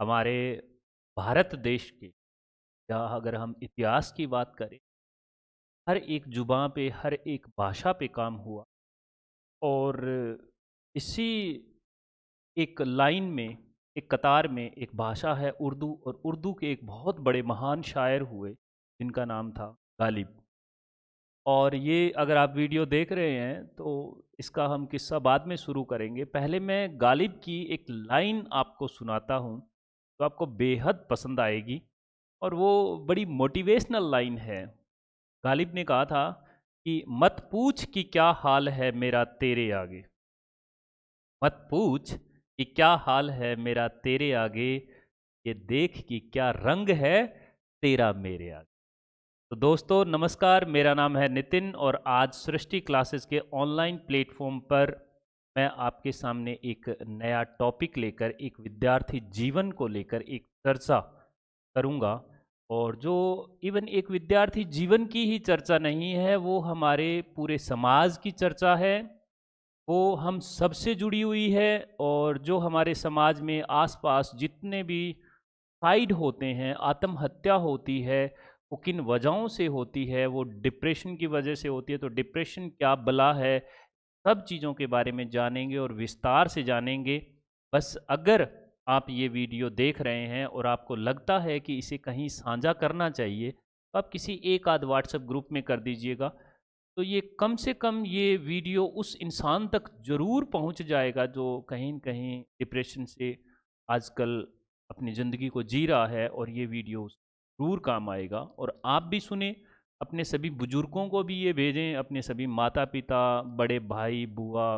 हमारे भारत देश के या अगर हम इतिहास की बात करें, हर एक जुबान पे, हर एक भाषा पे काम हुआ और इसी एक लाइन में, एक कतार में एक भाषा है उर्दू और उर्दू के एक बहुत बड़े महान शायर हुए जिनका नाम था गालिब। और ये अगर आप वीडियो देख रहे हैं तो इसका हम किस्सा बाद में शुरू करेंगे। पहले मैं गालिब की एक लाइन आपको सुनाता हूँ, तो आपको बेहद पसंद आएगी और वो बड़ी मोटिवेशनल लाइन है। गालिब ने कहा था कि मत पूछ कि क्या हाल है मेरा तेरे आगे, मत पूछ कि क्या हाल है मेरा तेरे आगे, ये देख कि क्या रंग है तेरा मेरे आगे। तो दोस्तों नमस्कार, मेरा नाम है नितिन और आज सृष्टि क्लासेस के ऑनलाइन प्लेटफॉर्म पर मैं आपके सामने एक नया टॉपिक लेकर, एक विद्यार्थी जीवन को लेकर एक चर्चा करूंगा। और जो इवन एक विद्यार्थी जीवन की ही चर्चा नहीं है, वो हमारे पूरे समाज की चर्चा है, वो हम सबसे जुड़ी हुई है। और जो हमारे समाज में आसपास जितने भी साइड होते हैं, आत्महत्या होती है, वो किन वजहों से होती है, वो डिप्रेशन की वजह से होती है, तो डिप्रेशन क्या बला है, सब चीज़ों के बारे में जानेंगे और विस्तार से जानेंगे। बस अगर आप ये वीडियो देख रहे हैं और आपको लगता है कि इसे कहीं साझा करना चाहिए, तो आप किसी एक आध व्हाट्सएप ग्रुप में कर दीजिएगा। तो ये कम से कम ये वीडियो उस इंसान तक ज़रूर पहुंच जाएगा जो कहीं न कहीं डिप्रेशन से आजकल अपनी ज़िंदगी को जी रहा है, और ये वीडियो ज़रूर काम आएगा। और आप भी सुने, अपने सभी बुजुर्गों को भी ये भेजें, अपने सभी माता पिता, बड़े भाई, बुआ,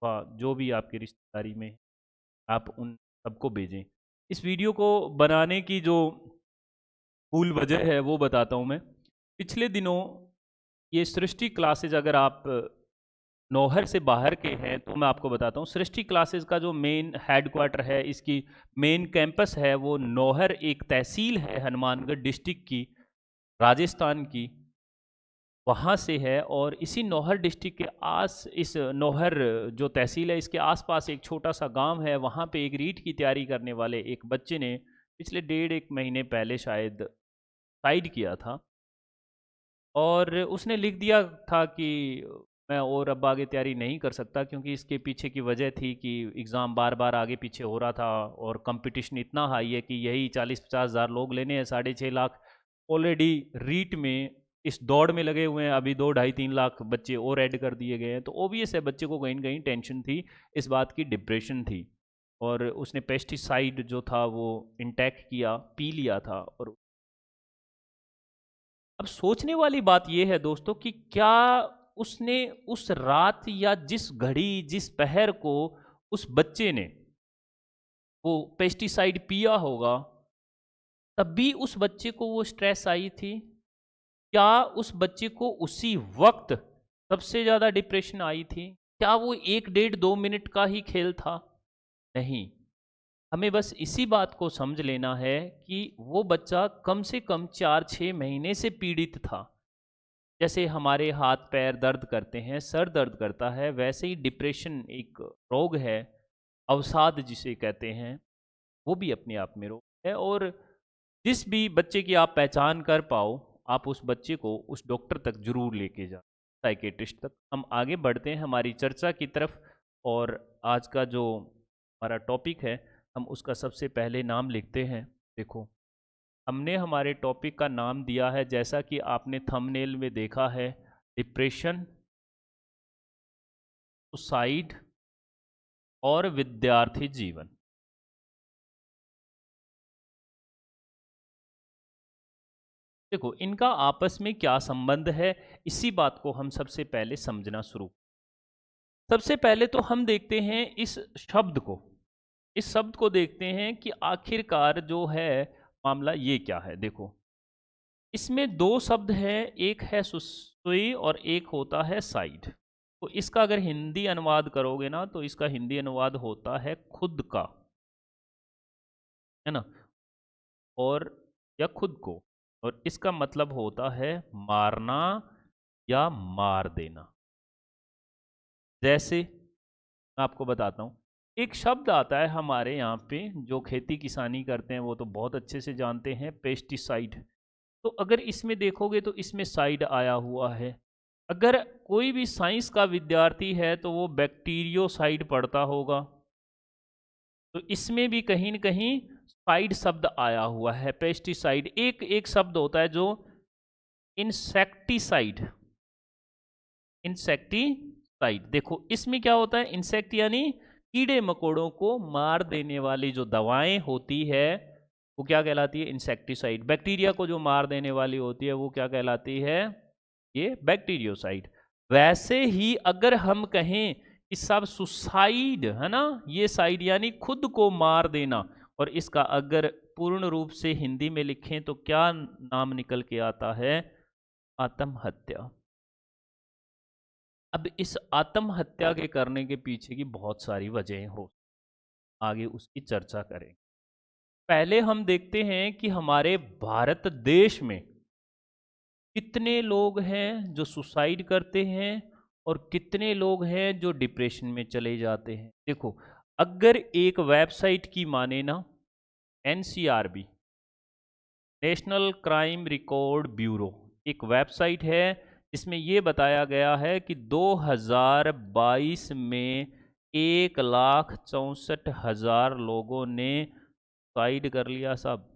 जो भी आपकी रिश्तेदारी में, आप उन सबको भेजें। इस वीडियो को बनाने की जो मूल वजह है वो बताता हूँ मैं। पिछले दिनों ये सृष्टि क्लासेज, अगर आप नौहर से बाहर के हैं तो मैं आपको बताता हूँ, सृष्टि क्लासेस का जो मेन हेडक्वार्टर है, इसकी मेन कैंपस है, वो नौहर एक तहसील है हनुमानगढ़ डिस्ट्रिक्ट की, राजस्थान की, वहाँ से है। और इसी नौहर डिस्ट्रिक्ट के इस नौहर जो तहसील है, इसके आसपास एक छोटा सा गांव है, वहाँ पे एक रीट की तैयारी करने वाले एक बच्चे ने पिछले डेढ़ एक महीने पहले शायद साइड किया था। और उसने लिख दिया था कि मैं और अब आगे तैयारी नहीं कर सकता, क्योंकि इसके पीछे की वजह थी कि एग्ज़ाम बार बार आगे पीछे हो रहा था और कंपटीशन इतना हाई है कि यही 40-50 हज़ार लोग लेने हैं, 6.5 लाख ऑलरेडी रीट में इस दौड़ में लगे हुए हैं, अभी 2 ढाई 3 लाख बच्चे और ऐड कर दिए गए हैं। तो ओबियस है, बच्चे को कहीं ना कहीं टेंशन थी, इस बात की डिप्रेशन थी। और उसने पेस्टिसाइड जो था वो इंटेक किया, पी लिया था। और अब सोचने वाली बात यह है दोस्तों कि क्या उसने उस रात या जिस घड़ी, जिस पहर को उस बच्चे ने वो पेस्टिसाइड पिया होगा, तब भी उस बच्चे को वो स्ट्रेस आई थी? क्या उस बच्चे को उसी वक्त सबसे ज्यादा डिप्रेशन आई थी? क्या वो 1 डेढ़ 2 मिनट का ही खेल था? नहीं। हमें बस इसी बात को समझ लेना है कि वो बच्चा कम से कम 4-6 महीने से पीड़ित था। जैसे हमारे हाथ पैर दर्द करते हैं, सर दर्द करता है, वैसे ही डिप्रेशन एक रोग है, अवसाद जिसे कहते हैं, वो भी अपने आप में रोग है। और जिस भी बच्चे की आप पहचान कर पाओ, आप उस बच्चे को उस डॉक्टर तक जरूर लेके जाओ, साइकेट्रिस्ट तक। हम आगे बढ़ते हैं हमारी चर्चा की तरफ। और आज का जो हमारा टॉपिक है, हम उसका सबसे पहले नाम लिखते हैं। देखो, हमने हमारे टॉपिक का नाम दिया है, जैसा कि आपने थंबनेल में देखा है, डिप्रेशन, सुसाइड और विद्यार्थी जीवन। देखो, इनका आपस में क्या संबंध है, इसी बात को हम सबसे पहले समझना शुरू। सबसे पहले तो हम देखते हैं इस शब्द को, इस शब्द को देखते हैं कि आखिरकार जो है मामला ये क्या है। देखो, इसमें दो शब्द हैं, एक है सुई और एक होता है साइड। तो इसका अगर हिंदी अनुवाद करोगे ना, तो इसका हिंदी अनुवाद होता है खुद का, है ना, और या खुद को। और इसका मतलब होता है मारना या मार देना। जैसे मैं आपको बताता हूँ, एक शब्द आता है हमारे यहाँ पे, जो खेती किसानी करते हैं वो तो बहुत अच्छे से जानते हैं, पेस्टिसाइड। तो अगर इसमें देखोगे तो इसमें साइड आया हुआ है। अगर कोई भी साइंस का विद्यार्थी है तो वो बैक्टीरियोसाइड पढ़ता होगा, तो इसमें भी कहीं न कहीं साइड शब्द आया हुआ है। पेस्टिसाइड, एक एक शब्द होता है जो इंसेक्टिसाइड, इंसेक्टिसाइड। देखो इसमें क्या होता है, इंसेक्ट यानी कीड़े मकोड़ों को मार देने वाली जो दवाएं होती है वो क्या कहलाती है, इंसेक्टिसाइड। बैक्टीरिया को जो मार देने वाली होती है वो क्या कहलाती है, ये बैक्टीरियोसाइड। वैसे ही अगर हम कहें कि सब सुसाइड है ना, ये साइड यानी खुद को मार देना, और इसका अगर पूर्ण रूप से हिंदी में लिखें तो क्या नाम निकल के आता है, आत्महत्या। अब इस आत्महत्या के करने के पीछे की बहुत सारी वजहें हो, आगे उसकी चर्चा करें। पहले हम देखते हैं कि हमारे भारत देश में कितने लोग हैं जो सुसाइड करते हैं और कितने लोग हैं जो डिप्रेशन में चले जाते हैं। देखो, अगर एक वेबसाइट की माने ना, NCRB, national crime record bureau, एक वेबसाइट है जिसमें ये बताया गया है कि 2022 में 1,64,000 लोगों ने सुसाइड कर लिया। सब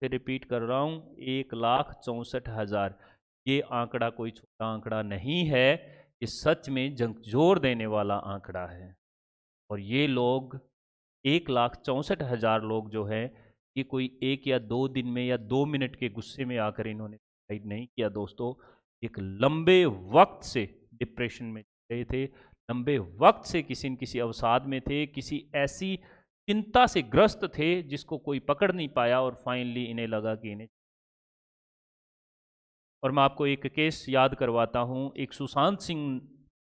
फिर रिपीट कर रहा हूँ, 1,64,000। ये आंकड़ा कोई छोटा आंकड़ा नहीं है, ये सच में झकझोर देने वाला आंकड़ा है। और ये लोग 1,64,000 लोग जो है, ये कोई एक या दो दिन में या 2 मिनट के गुस्से में आकर इन्होंने सुसाइड नहीं किया दोस्तों। एक लंबे वक्त से डिप्रेशन में गए थे, लंबे वक्त से किसी न किसी अवसाद में थे, किसी ऐसी चिंता से ग्रस्त थे जिसको कोई पकड़ नहीं पाया, और फाइनली इन्हें लगा कि इन्हें। और मैं आपको एक केस याद करवाता हूँ, एक सुशांत सिंह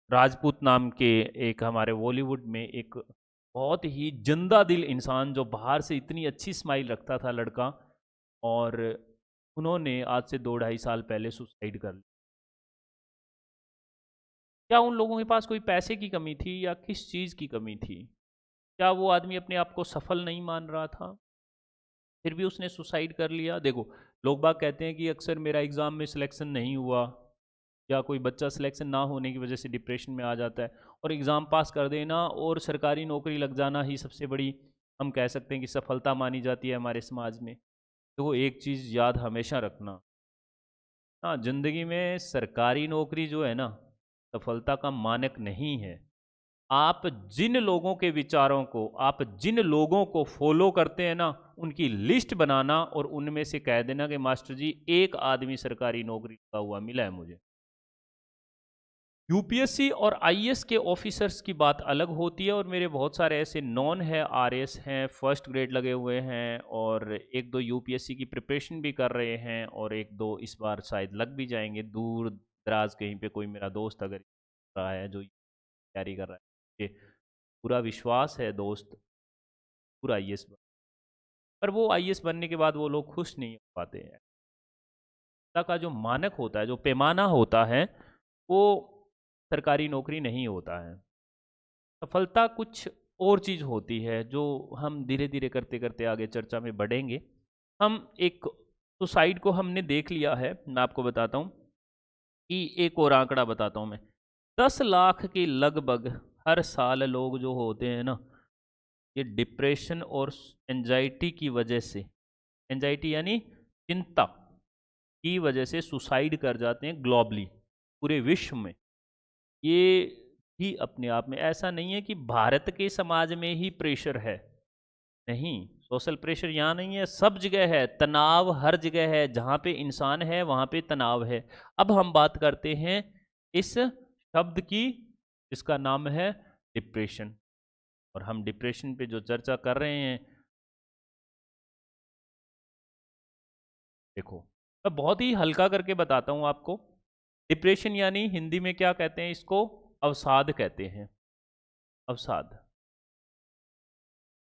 राजपूत नाम के एक हमारे बॉलीवुड में एक बहुत ही जिंदा दिल इंसान, जो बाहर से इतनी अच्छी स्माइल रखता था लड़का, और उन्होंने आज से 2-2.5 साल पहले सुसाइड कर लिया। क्या उन लोगों के पास कोई पैसे की कमी थी या किस चीज़ की कमी थी? क्या वो आदमी अपने आप को सफल नहीं मान रहा था, फिर भी उसने सुसाइड कर लिया? देखो, लोग बाग कहते हैं कि अक्सर मेरा एग्ज़ाम में सिलेक्शन नहीं हुआ, या कोई बच्चा सिलेक्शन ना होने की वजह से डिप्रेशन में आ जाता है, और एग्ज़ाम पास कर देना और सरकारी नौकरी लग जाना ही सबसे बड़ी, हम कह सकते हैं कि सफलता मानी जाती है हमारे समाज में। तो एक चीज़ याद हमेशा रखना, हाँ, ज़िंदगी में सरकारी नौकरी जो है ना, सफलता का मानक नहीं है। आप जिन लोगों के विचारों को, आप जिन लोगों को फॉलो करते हैं ना, उनकी लिस्ट बनाना और उनमें से कह देना कि मास्टर जी एक आदमी सरकारी नौकरी का हुआ मिला है मुझे। यूपीएससी और आईएएस के ऑफिसर्स की बात अलग होती है, और मेरे बहुत सारे ऐसे नॉन है, आरएस हैं, फर्स्ट ग्रेड लगे हुए हैं, और एक दो यूपीएससी की प्रिपरेशन भी कर रहे हैं, और एक दो इस बार शायद लग भी जाएंगे दूर दराज कहीं पे। कोई मेरा दोस्त अगर रहा है जो तैयारी कर रहा है, ये पूरा विश्वास है दोस्त, पूरा आईएएस बन, पर वो आईएएस बनने के बाद वो लोग खुश नहीं हो पाते हैं। का जो मानक होता है, जो पैमाना होता है, वो सरकारी नौकरी नहीं होता है। सफलता कुछ और चीज़ होती है, जो हम धीरे धीरे करते करते आगे चर्चा में बढ़ेंगे। हम एक सुसाइड को हमने देख लिया है, मैं आपको बताता हूँ कि एक और आंकड़ा बताता हूँ मैं। 10 लाख के लगभग हर साल लोग जो होते हैं ना, ये डिप्रेशन और एंजाइटी की वजह से, एंजाइटी यानी चिंता की वजह से सुसाइड कर जाते हैं ग्लोबली, पूरे विश्व में। ये भी अपने आप में ऐसा नहीं है कि भारत के समाज में ही प्रेशर है, नहीं, सोशल प्रेशर यहाँ नहीं है, सब जगह है, तनाव हर जगह है, जहाँ पे इंसान है वहाँ पे तनाव है। अब हम बात करते हैं इस शब्द की, जिसका नाम है डिप्रेशन, और हम डिप्रेशन पे जो चर्चा कर रहे हैं, देखो मैं बहुत ही हल्का करके बताता हूँ आपको। डिप्रेशन यानी हिंदी में क्या कहते हैं इसको, अवसाद कहते हैं, अवसाद।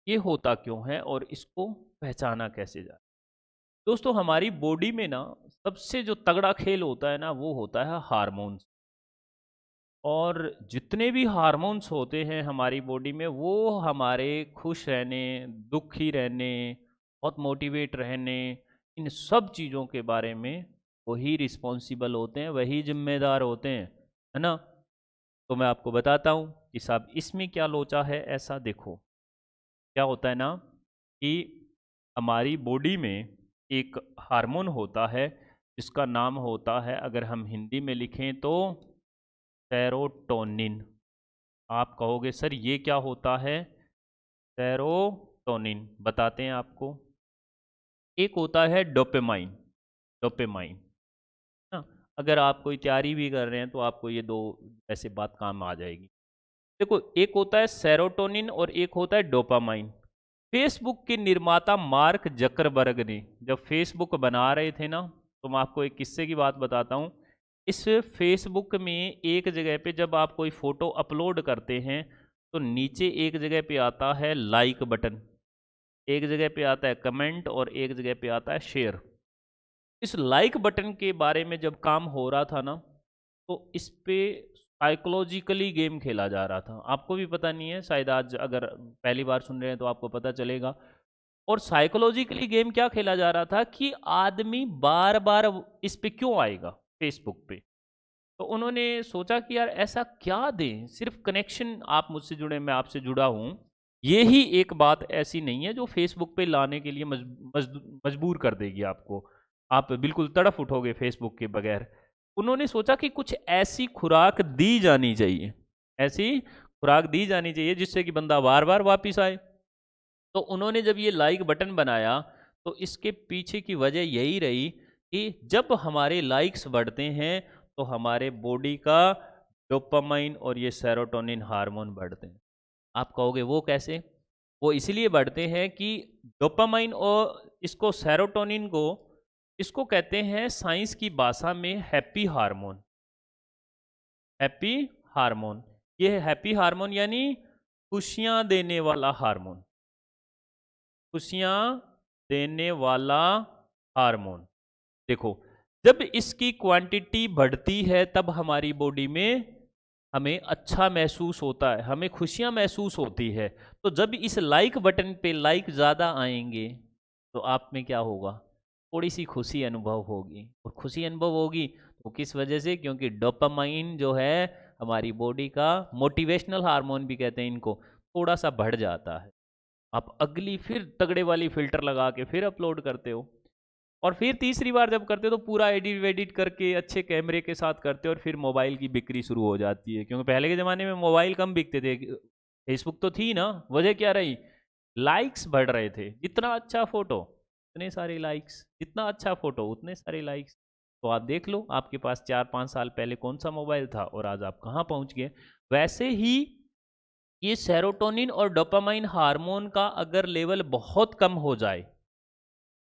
ये होता क्यों है और इसको पहचाना कैसे जाए? दोस्तों, हमारी बॉडी में ना सबसे जो तगड़ा खेल होता है ना, वो होता है हार्मोन्स। और जितने भी हार्मोन्स होते हैं हमारी बॉडी में वो हमारे खुश रहने, दुखी रहने, बहुत मोटिवेट रहने, इन सब चीज़ों के बारे में वही रिस्पॉन्सिबल होते हैं, वही जिम्मेदार होते हैं, है ना। तो मैं आपको बताता हूँ कि साहब इसमें क्या लोचा है। ऐसा देखो, क्या होता है ना कि हमारी बॉडी में एक हार्मोन होता है जिसका नाम होता है, अगर हम हिंदी में लिखें तो सेरोटोनिन। आप कहोगे सर ये क्या होता है? सेरोटोनिन बताते हैं आपको। एक होता है डोपामाइन। डोपामाइन ना, अगर आप कोई तैयारी भी कर रहे हैं तो आपको ये दो ऐसे बात काम आ जाएगी। देखो, एक होता है सेरोटोनिन और एक होता है डोपामाइन। फेसबुक के निर्माता मार्क जकरबर्ग ने जब फेसबुक बना रहे थे ना, तो मैं आपको एक किस्से की बात बताता हूँ। इस फेसबुक में एक जगह पे जब आप कोई फोटो अपलोड करते हैं तो नीचे एक जगह पे आता है लाइक बटन, एक जगह पे आता है कमेंट और एक जगह पे आता है शेयर। इस लाइक बटन के बारे में जब काम हो रहा था ना, तो इस पे साइकोलॉजिकली गेम खेला जा रहा था। आपको भी पता नहीं है, शायद आज अगर पहली बार सुन रहे हैं तो आपको पता चलेगा। और साइकोलॉजिकली गेम क्या खेला जा रहा था कि आदमी बार बार इस पे क्यों आएगा फेसबुक पे। तो उन्होंने सोचा कि यार ऐसा क्या दें, सिर्फ कनेक्शन, आप मुझसे जुड़े मैं आपसे जुड़ा हूँ, ये ही एक बात ऐसी नहीं है जो फेसबुक पे लाने के लिए मजबूर कर देगी आपको। आप बिल्कुल तड़फ उठोगे फेसबुक के बगैर। उन्होंने सोचा कि कुछ ऐसी खुराक दी जानी चाहिए, ऐसी खुराक दी जानी चाहिए जिससे कि बंदा बार बार वापिस आए। तो उन्होंने जब ये लाइक बटन बनाया तो इसके पीछे की वजह यही रही कि जब हमारे लाइक्स बढ़ते हैं तो हमारे बॉडी का डोपामाइन और ये सेरोटोनिन हार्मोन बढ़ते हैं। आप कहोगे वो कैसे? वो इसलिए बढ़ते हैं कि डोपामाइन और इसको सेरोटोनिन को, इसको कहते हैं साइंस की भाषा में हैप्पी हार्मोन। हैप्पी हार्मोन, ये हैप्पी हार्मोन यानी खुशियां देने वाला हार्मोन, खुशियां देने वाला हार्मोन। देखो, जब इसकी क्वांटिटी बढ़ती है तब हमारी बॉडी में हमें अच्छा महसूस होता है, हमें खुशियां महसूस होती है। तो जब इस लाइक बटन पे लाइक ज़्यादा आएंगे तो आप में क्या होगा? थोड़ी सी खुशी अनुभव होगी। और खुशी अनुभव होगी तो किस वजह से? क्योंकि डोपामाइन जो है हमारी बॉडी का मोटिवेशनल हार्मोन भी कहते हैं इनको, थोड़ा सा बढ़ जाता है। आप अगली फिर तगड़े वाली फिल्टर लगा के फिर अपलोड करते हो, और फिर तीसरी बार जब करते हो तो पूरा एडिट वेडिट करके अच्छे कैमरे के साथ करते हो, और फिर मोबाइल की बिक्री शुरू हो जाती है। क्योंकि पहले के ज़माने में मोबाइल कम बिकते थे, फेसबुक तो थी ना। वजह क्या रही? लाइक्स बढ़ रहे थे, जितना अच्छा फोटो उतने सारे लाइक्स, जितना अच्छा फोटो उतने सारे लाइक्स। तो आप देख लो आपके पास 4-5 साल पहले कौन सा मोबाइल था और आज आप कहाँ पहुँच गए। वैसे ही ये सेरोटोनिन और डोपामाइन हार्मोन का अगर लेवल बहुत कम हो जाए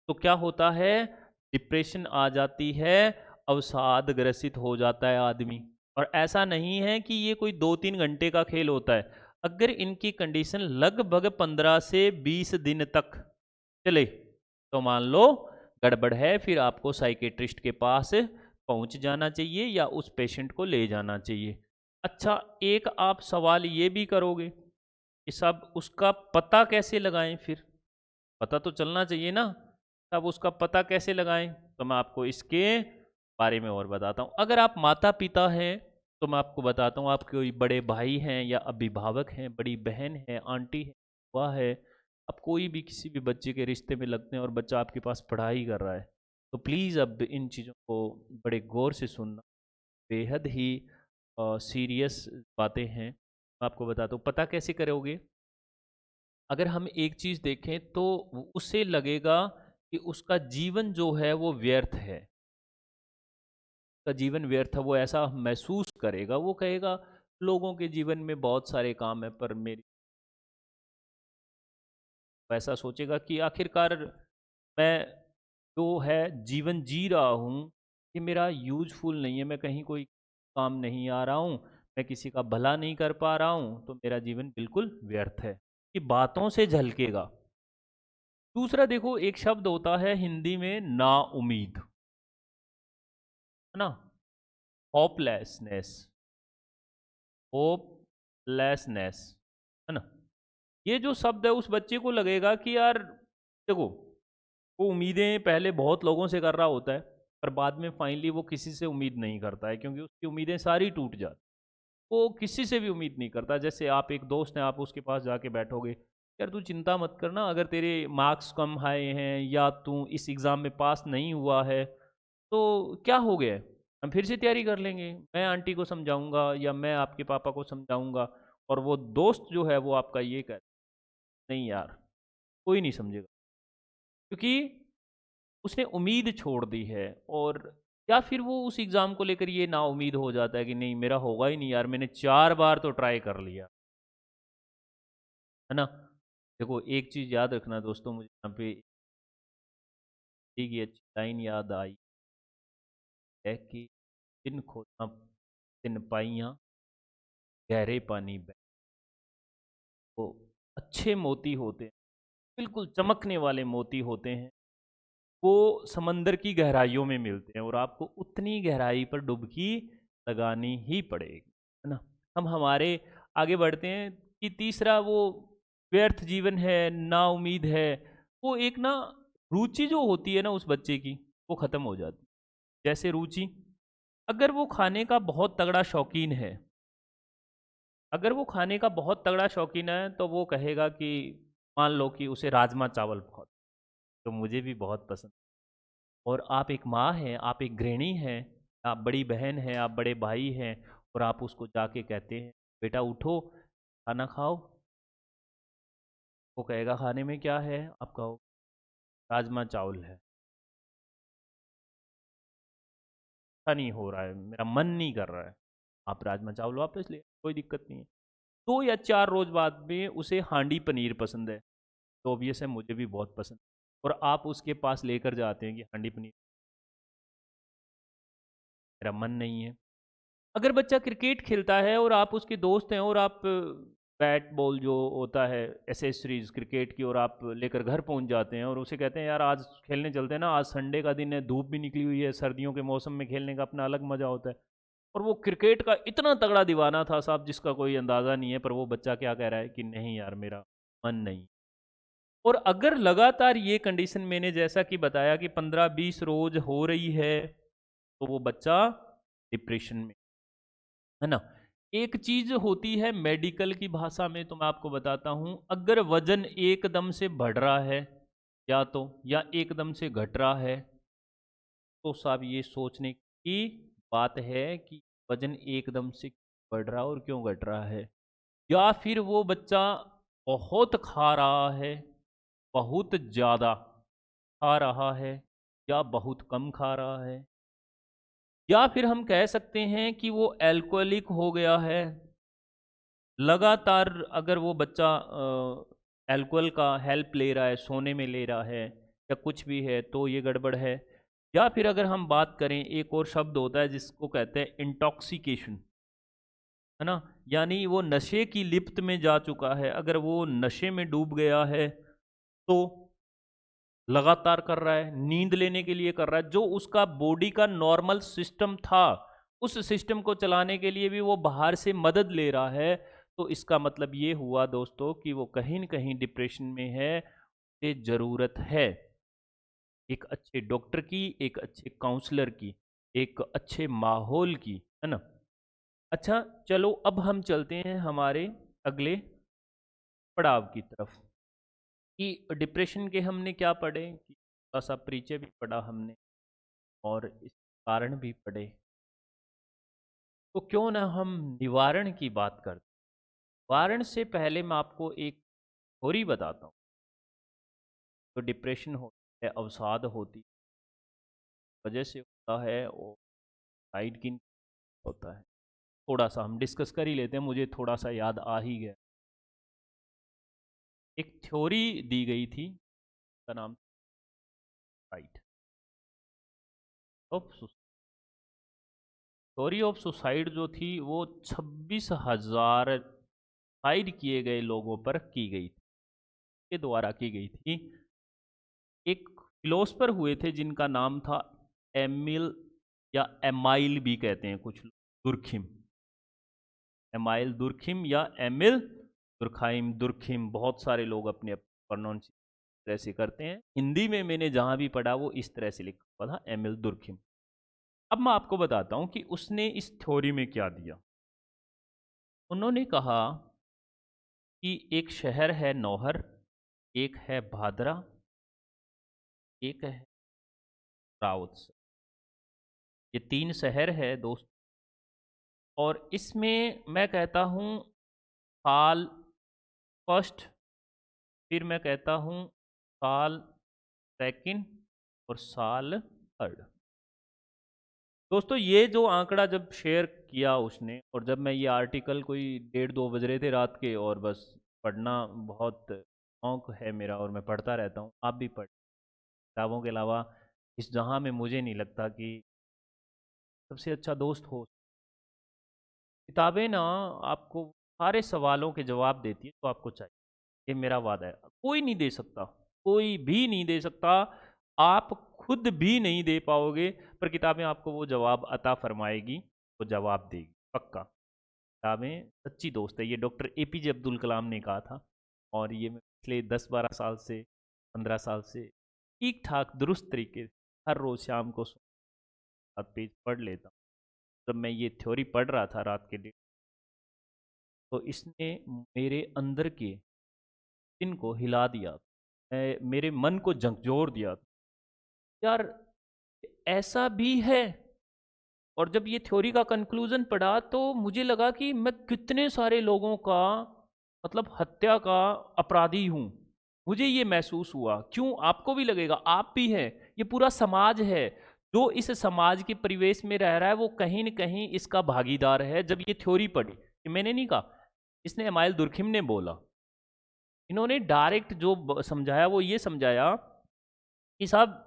तो क्या होता है? डिप्रेशन आ जाती है, अवसाद ग्रसित हो जाता है आदमी। और ऐसा नहीं है कि ये कोई 2-3 घंटे का खेल होता है। अगर इनकी कंडीशन लगभग 15 से 20 दिन तक चले तो मान लो गड़बड़ है, फिर आपको साइकेट्रिस्ट के पास पहुंच जाना चाहिए या उस पेशेंट को ले जाना चाहिए। अच्छा, एक आप सवाल ये भी करोगे कि साहब उसका पता कैसे लगाएं? फिर पता तो चलना चाहिए ना, तब उसका पता कैसे लगाएं? तो मैं आपको इसके बारे में और बताता हूँ। अगर आप माता पिता हैं तो मैं आपको बताता हूँ, आपके कोई बड़े भाई हैं या अभिभावक हैं, बड़ी बहन है, आंटी है, बुआ है, आप कोई भी किसी भी बच्चे के रिश्ते में लगते हैं और बच्चा आपके पास पढ़ाई कर रहा है, तो प्लीज़ अब इन चीज़ों को बड़े गौर से सुनना। बेहद ही सीरियस बातें हैं। मैं आपको बताता हूँ, पता कैसे करोगे? अगर हम एक चीज़ देखें तो उसे लगेगा कि उसका जीवन जो है वो व्यर्थ है, उसका जीवन व्यर्थ है, वो ऐसा महसूस करेगा, वो कहेगा लोगों के जीवन में बहुत सारे काम है पर मेरी, ऐसा सोचेगा कि आखिरकार मैं जो है जीवन जी रहा हूँ ये मेरा यूजफुल नहीं है, मैं कहीं कोई काम नहीं आ रहा हूँ, मैं किसी का भला नहीं कर पा रहा हूँ, तो मेरा जीवन बिल्कुल व्यर्थ है। ये बातों से झलकेगा। दूसरा देखो, एक शब्द होता है हिंदी में ना उम्मीद, है ना, होपलेसनेस। होपलेसनेस, है ना। ये जो शब्द है, उस बच्चे को लगेगा कि यार देखो, वो उम्मीदें पहले बहुत लोगों से कर रहा होता है, पर बाद में फाइनली वो किसी से उम्मीद नहीं करता है, क्योंकि उसकी उम्मीदें सारी टूट जाती। वो किसी से भी उम्मीद नहीं करता। जैसे आप एक दोस्त हैं, आप उसके पास जाके बैठोगे, यार तू चिंता मत करना, अगर तेरे मार्क्स कम आए हैं या तू इस एग्ज़ाम में पास नहीं हुआ है तो क्या हो गया है, हम फिर से तैयारी कर लेंगे, मैं आंटी को समझाऊंगा या मैं आपके पापा को समझाऊंगा। और वो दोस्त जो है वो आपका ये कहता है, नहीं यार, कोई नहीं समझेगा, क्योंकि उसने उम्मीद छोड़ दी है। और या फिर वो उस एग्ज़ाम को लेकर ये ना उम्मीद हो जाता है कि नहीं मेरा होगा ही नहीं यार, मैंने 4 बार तो ट्राई कर लिया, है ना। देखो एक चीज़ याद रखना दोस्तों, मुझे यहाँ पे एक ये अच्छी लाइन याद आई है कि दिन खोना दिन पाइयाँ गहरे पानी बह, तो अच्छे मोती होते हैं, बिल्कुल चमकने वाले मोती होते हैं, वो समंदर की गहराइयों में मिलते हैं और आपको उतनी गहराई पर डुबकी लगानी ही पड़ेगी, है ना। हम हमारे आगे बढ़ते हैं कि तीसरा वो व्यर्थ जीवन है, ना उम्मीद है, वो एक ना रुचि जो होती है ना उस बच्चे की, वो ख़त्म हो जाती है। जैसे रुचि, अगर वो खाने का बहुत तगड़ा शौकीन है, अगर वो खाने का बहुत तगड़ा शौकीन है तो वो कहेगा कि मान लो कि उसे राजमा चावल बहुत, तो मुझे भी बहुत पसंद। और आप एक माँ हैं, आप एक गृहिणी हैं, आप बड़ी बहन हैं, आप बड़े भाई हैं, और आप उसको जाके कहते हैं बेटा उठो खाना खाओ, वो कहेगा खाने में क्या है, आप कहो राजमा चावल है, अच्छा नहीं हो रहा है, मेरा मन नहीं कर रहा है, आप राजमा चावल वापस ले, कोई दिक्कत नहीं है। 2 या 4 रोज बाद में उसे हांडी पनीर पसंद है, तो ऑब्वियस है मुझे भी बहुत पसंद, और आप उसके पास लेकर जाते हैं कि हांडी पनीर, मेरा मन नहीं है। अगर बच्चा क्रिकेट खेलता है और आप उसके दोस्त हैं, और आप बैट बॉल जो होता है एसेसरीज क्रिकेट की, और आप लेकर घर पहुंच जाते हैं और उसे कहते हैं यार आज खेलने चलते हैं ना, आज संडे का दिन है, धूप भी निकली हुई है, सर्दियों के मौसम में खेलने का अपना अलग मज़ा होता है। और वो क्रिकेट का इतना तगड़ा दीवाना था साहब, जिसका कोई अंदाज़ा नहीं है, पर वो बच्चा क्या कह रहा है कि नहीं यार मेरा मन नहीं। और अगर लगातार ये कंडीशन मैंने जैसा कि बताया कि 15-20 रोज हो रही है, तो वो बच्चा डिप्रेशन में, है ना। एक चीज होती है मेडिकल की भाषा में, तो मैं आपको बताता हूं, अगर वजन एकदम से बढ़ रहा है या तो, या एकदम से घट रहा है, तो साहब ये सोचने की बात है कि वजन एकदम से बढ़ रहा है और क्यों घट रहा है। या फिर वो बच्चा बहुत खा रहा है, बहुत ज़्यादा खा रहा है, या बहुत कम खा रहा है, या फिर हम कह सकते हैं कि वो एल्कोहलिक हो गया है। लगातार अगर वो बच्चा अल्कोहल का हेल्प ले रहा है, सोने में ले रहा है या कुछ भी है, तो ये गड़बड़ है। या फिर अगर हम बात करें, एक और शब्द होता है जिसको कहते हैं इंटॉक्सिकेशन, है ना, यानी वो नशे की लिप्त में जा चुका है। अगर वो नशे में डूब गया है तो लगातार कर रहा है, नींद लेने के लिए कर रहा है, जो उसका बॉडी का नॉर्मल सिस्टम था, उस सिस्टम को चलाने के लिए भी वो बाहर से मदद ले रहा है। तो इसका मतलब ये हुआ दोस्तों कि वो कहीं न कहीं डिप्रेशन में है। ये ज़रूरत है एक अच्छे डॉक्टर की, एक अच्छे काउंसलर की, एक अच्छे माहौल की, है ना। अच्छा, चलो अब हम चलते हैं हमारे अगले पड़ाव की तरफ, कि डिप्रेशन के हमने क्या पढ़े, कि थोड़ा सा परिचय भी पढ़ा हमने और इस कारण भी पढ़े। तो क्यों ना हम निवारण की बात करते। निवारण से पहले मैं आपको एक थ्योरी बताता हूँ। तो डिप्रेशन होता है, अवसाद होती वजह से होता है, और साइड की होता है। थोड़ा सा हम डिस्कस कर ही लेते हैं, मुझे थोड़ा सा याद आ ही गया। एक थ्योरी दी गई थी, का नाम right of, theory of suicide जो थी वो 26,000 सुसाइड किए गए लोगों पर की गई थी, के द्वारा की गई थी। एक फिलोसफर हुए थे जिनका नाम था एमिल, या एमाइल भी कहते हैं कुछ लोग, दुर्खिम। एमाइल दुर्खिम या एमिल दुर्खाइम, दुर्खिम, बहुत सारे लोग अपने प्रोनाउंस तरह से करते हैं। हिंदी में मैंने जहाँ भी पढ़ा वो इस तरह से लिखा हुआ था, एमिल दुर्खिम। अब मैं आपको बताता हूँ कि उसने इस थ्योरी में क्या दिया। उन्होंने कहा कि एक शहर है नौहर, एक है भादरा, एक है राउत। ये 3 शहर है दोस्त, और इसमें मैं कहता हूँ साल फर्स्ट, फिर मैं कहता हूँ साल सेकंड और साल थर्ड। दोस्तों ये जो आंकड़ा जब शेयर किया उसने, और जब मैं ये आर्टिकल कोई 1:30-2 बज रहे थे रात के, और बस पढ़ना बहुत शौक है मेरा और मैं पढ़ता रहता हूँ, आप भी पढ़, किताबों के अलावा इस जहाँ में मुझे नहीं लगता कि सबसे अच्छा दोस्त हो। किताबें ना आपको सारे सवालों के जवाब देती है तो आपको चाहिए, ये मेरा वादा है। कोई नहीं दे सकता, कोई भी नहीं दे सकता, आप खुद भी नहीं दे पाओगे, पर किताबें आपको वो जवाब अता फरमाएगी, वो जवाब देगी पक्का। किताबें सच्ची दोस्त है, ये डॉक्टर एपीजे अब्दुल कलाम ने कहा था, और ये मैं पिछले 10-12 साल से, 15 साल से ठीक ठाक दुरुस्त तरीके से हर रोज़ शाम को 7 पेज पढ़ लेता हूँ। जब मैं ये थ्योरी पढ़ रहा था रात के लिए, तो इसने मेरे अंदर के दिन को हिला दिया, मेरे मन को झकझोर दिया। यार ऐसा भी है। और जब ये थ्योरी का कंक्लूजन पढ़ा तो मुझे लगा कि मैं कितने सारे लोगों का मतलब हत्या का अपराधी हूँ। मुझे ये महसूस हुआ, क्यों आपको भी लगेगा, आप भी हैं, ये पूरा समाज है जो इस समाज के परिवेश में रह रहा है, वो कहीं न कहीं इसका भागीदार है। जब ये थ्योरी पढ़ी, ये मैंने नहीं कहा, इसने एमाइल दुर्खिम ने बोला। इन्होंने डायरेक्ट जो समझाया वो ये समझाया कि साहब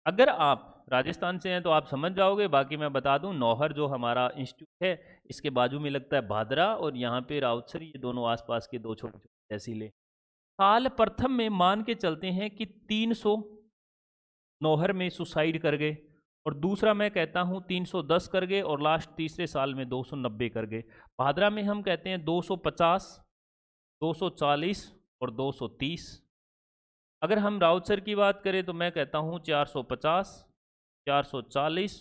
अगर आप राजस्थान से हैं तो आप समझ जाओगे, बाकी मैं बता दूं, नौहर जो हमारा इंस्टीट्यूट है इसके बाजू में लगता है भादरा, और यहाँ पे राउतसर, ये दोनों आसपास के 2 छोटे छोटे तहसीलें। साल प्रथम में मान के चलते हैं कि 300 नौहर में सुसाइड कर गए, और दूसरा मैं कहता हूँ 310 कर गए, और लास्ट तीसरे साल में 290 कर गए। भादरा में हम कहते हैं 250, 240 और 230। अगर हम राउतसर की बात करें तो मैं कहता हूँ 450, 440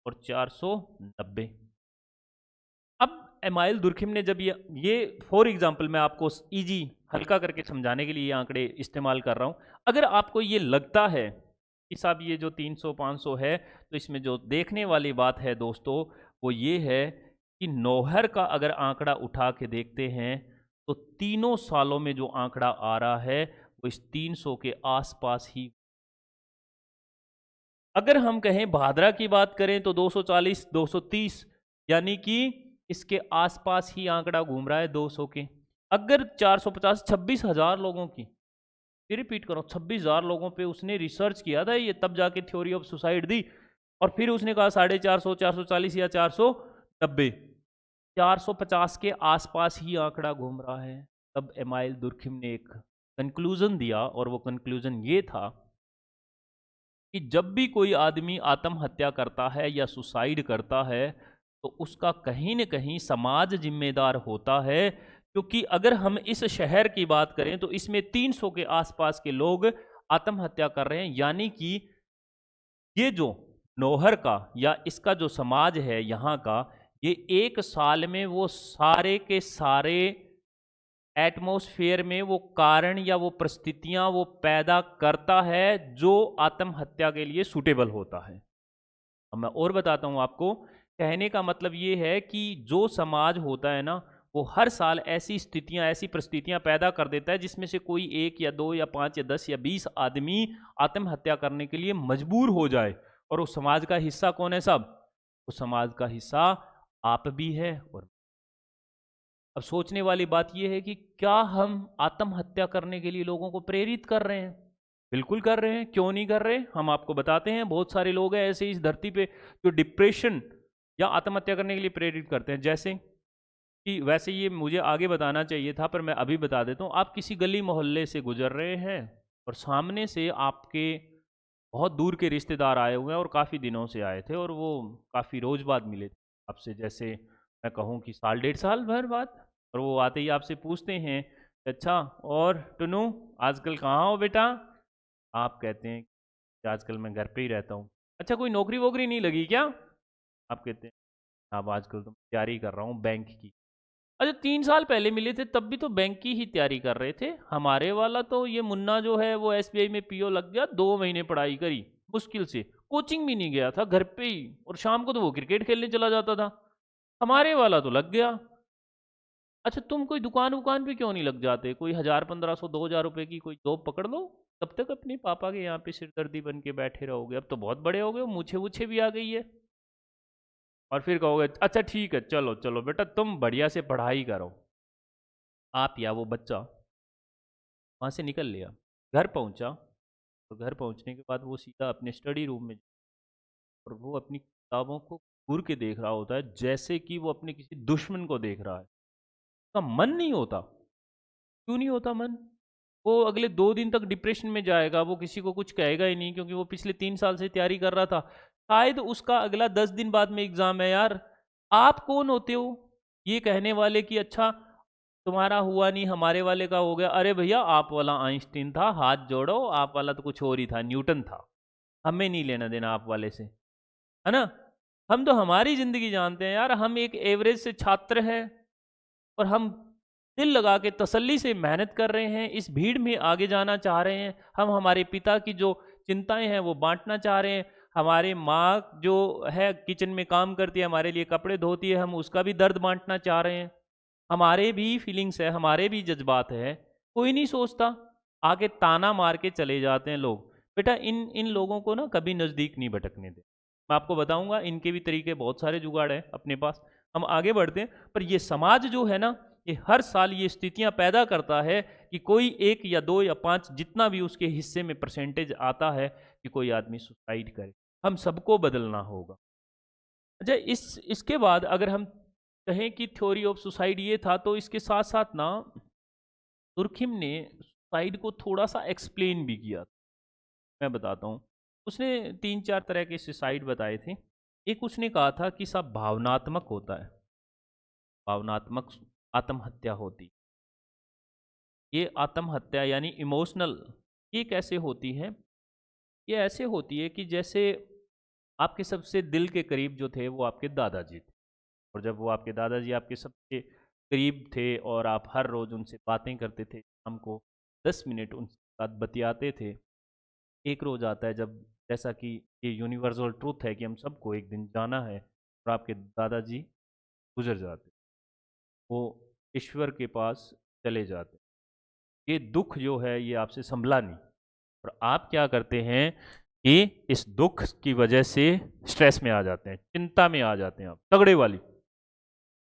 और 490। अब एमाइल दुर्खिम ने जब ये फॉर एग्जांपल मैं आपको इजी हल्का करके समझाने के लिए ये आंकड़े इस्तेमाल कर रहा हूँ। अगर आपको ये लगता है कि साहब ये जो 300-500 है, तो इसमें जो देखने वाली बात है दोस्तों वो ये है कि नौहर का अगर आंकड़ा उठा के देखते हैं तो तीनों सालों में जो आंकड़ा आ रहा है वो इस 300 के आसपास ही। अगर हम कहें भादरा की बात करें तो 240, 230, यानी कि इसके आसपास ही आंकड़ा घूम रहा है 200 के। अगर 450, 26,000 लोगों की, फिर रिपीट करो, 26,000 लोगों पे उसने रिसर्च किया था ये, तब जाके थ्योरी ऑफ सुसाइड दी, और फिर उसने कहा 450, 440 या 490, 450 के आसपास ही आंकड़ा घूम रहा है। तब एमाइल दुर्खिम ने एक कंक्लूजन दिया, और वो कंक्लूजन ये था कि जब भी कोई आदमी आत्महत्या करता है या सुसाइड करता है तो उसका कहीं न कहीं समाज जिम्मेदार होता है, क्योंकि अगर हम इस शहर की बात करें तो इसमें 300 के आसपास के लोग आत्महत्या कर रहे हैं, यानी कि ये जो नौहर का या इसका जो समाज है यहाँ का, ये एक साल में वो सारे के सारे एटमॉस्फेयर में वो कारण या वो परिस्थितियां वो पैदा करता है जो आत्महत्या के लिए सूटेबल होता है। अब मैं और बताता हूं आपको, कहने का मतलब ये है कि जो समाज होता है ना, वो हर साल ऐसी स्थितियां, ऐसी परिस्थितियां पैदा कर देता है जिसमें से कोई 1 या 2 या 5 या 10 या 20 आदमी आत्महत्या करने के लिए मजबूर हो जाए। और उस समाज का हिस्सा कौन है साहब? उस समाज का हिस्सा आप भी है। और अब सोचने वाली बात यह है कि क्या हम आत्महत्या करने के लिए लोगों को प्रेरित कर रहे हैं? बिल्कुल कर रहे हैं, क्यों नहीं कर रहे? हम आपको बताते हैं। बहुत सारे लोग हैं ऐसे इस धरती पे जो डिप्रेशन या आत्महत्या करने के लिए प्रेरित करते हैं। जैसे कि, वैसे ये मुझे आगे बताना चाहिए था पर मैं अभी बता देता हूँ। आप किसी गली मोहल्ले से गुजर रहे हैं और सामने से आपके बहुत दूर के रिश्तेदार आए हुए हैं और काफ़ी दिनों से आए थे, और वो काफ़ी रोज बाद मिले थे आपसे। जैसे मैं कहूँ कि साल डेढ़ साल भर बाद, और वो आते ही आपसे पूछते हैं, अच्छा और टुनू आजकल कहाँ हो बेटा? आप कहते हैं कि आजकल मैं घर पे ही रहता हूँ। अच्छा कोई नौकरी वोकरी नहीं लगी क्या? आप कहते हैं अब आजकल तो तैयारी कर रहा हूँ बैंक की। अच्छा 3 साल पहले मिले थे तब भी तो बैंक की ही तैयारी कर रहे थे। हमारे वाला तो ये मुन्ना जो है वो एसबीआई में पीओ लग गया, 2 महीने पढ़ाई करी मुश्किल से, कोचिंग भी नहीं गया था, घर पे ही, और शाम को तो वो क्रिकेट खेलने चला जाता था। हमारे वाला तो लग गया। अच्छा तुम कोई दुकान वुकान पे क्यों नहीं लग जाते? कोई 1,000 1,500 2,000 रुपए की कोई जॉब पकड़ लो। तब तक अपने पापा के यहाँ पे सिरदर्दी बन के बैठे रहोगे? अब तो बहुत बड़े हो गए हो, मूछे वूछे भी आ गई है। और फिर कहोगे अच्छा ठीक है चलो चलो बेटा तुम बढ़िया से पढ़ाई करो। आप या वो बच्चा वहाँ से निकल लिया, घर पहुँचा, तो घर पहुँचने के बाद वो सीधा अपने स्टडी रूम में, और वो अपनी किताबों को घूर के देख रहा होता है जैसे कि वो अपने किसी दुश्मन को देख रहा है। उसका मन नहीं होता। क्यों नहीं होता मन? वो अगले 2 दिन तक डिप्रेशन में जाएगा, वो किसी को कुछ कहेगा ही नहीं क्योंकि वो पिछले 3 साल से तैयारी कर रहा था। शायद उसका अगला 10 दिन बाद में एग्जाम है यार। आप कौन होते हो ये कहने वाले कि अच्छा तुम्हारा हुआ नहीं हमारे वाले का हो गया? अरे भैया आप वाला आइंस्टीन था, हाथ जोड़ो, आप वाला तो कुछ और ही था, न्यूटन था। हमें नहीं लेना देना आप वाले से, है ना? हम तो हमारी जिंदगी जानते हैं यार, हम एक एवरेज से छात्र हैं, और हम दिल लगा के तसल्ली से मेहनत कर रहे हैं, इस भीड़ में आगे जाना चाह रहे हैं। हम हमारे पिता की जो चिंताएं हैं वो बांटना चाह रहे हैं। हमारे माँ जो है किचन में काम करती है, हमारे लिए कपड़े धोती है, हम उसका भी दर्द बांटना चाह रहे हैं। हमारे भी फीलिंग्स है, हमारे भी जज्बात है, कोई नहीं सोचता। आगे ताना मार के चले जाते हैं लोग। बेटा इन इन लोगों को ना कभी नज़दीक नहीं भटकने दे। मैं आपको बताऊंगा, इनके भी तरीके बहुत सारे जुगाड़ हैं अपने पास। हम आगे बढ़ते हैं, पर ये समाज जो है ना, ये हर साल ये स्थितियां पैदा करता है कि कोई 1 या 2 या 5 जितना भी उसके हिस्से में परसेंटेज आता है कि कोई आदमी सुसाइड करे। हम सबको बदलना होगा। अच्छा इसके बाद अगर हम कहें कि थ्योरी ऑफ सुसाइड ये था, तो इसके साथ साथ ना तुर्खिम ने सुसाइड को थोड़ा सा एक्सप्लेन भी किया। मैं बताता हूँ। उसने 3 4 तरह के सुसाइड बताए थे। एक उसने कहा था कि सब भावनात्मक होता है, भावनात्मक आत्महत्या होती। ये आत्महत्या यानी इमोशनल, ये कैसे होती है? ये ऐसे होती है कि जैसे आपके सबसे दिल के करीब जो थे वो आपके दादाजी थे, और जब वो आपके दादाजी आपके सबसे करीब थे और आप हर रोज़ उनसे बातें करते थे, शाम को 10 मिनट उनके साथ बतियाते थे, एक रोज़ आता है जब, जैसा कि ये यूनिवर्सल ट्रूथ है कि हम सबको एक दिन जाना है, और आपके दादाजी गुजर जाते, वो ईश्वर के पास चले जाते। ये दुख जो है ये आपसे संभला नहीं, और आप क्या करते हैं कि इस दुख की वजह से स्ट्रेस में आ जाते हैं, चिंता में आ जाते हैं आप तगड़े वाली,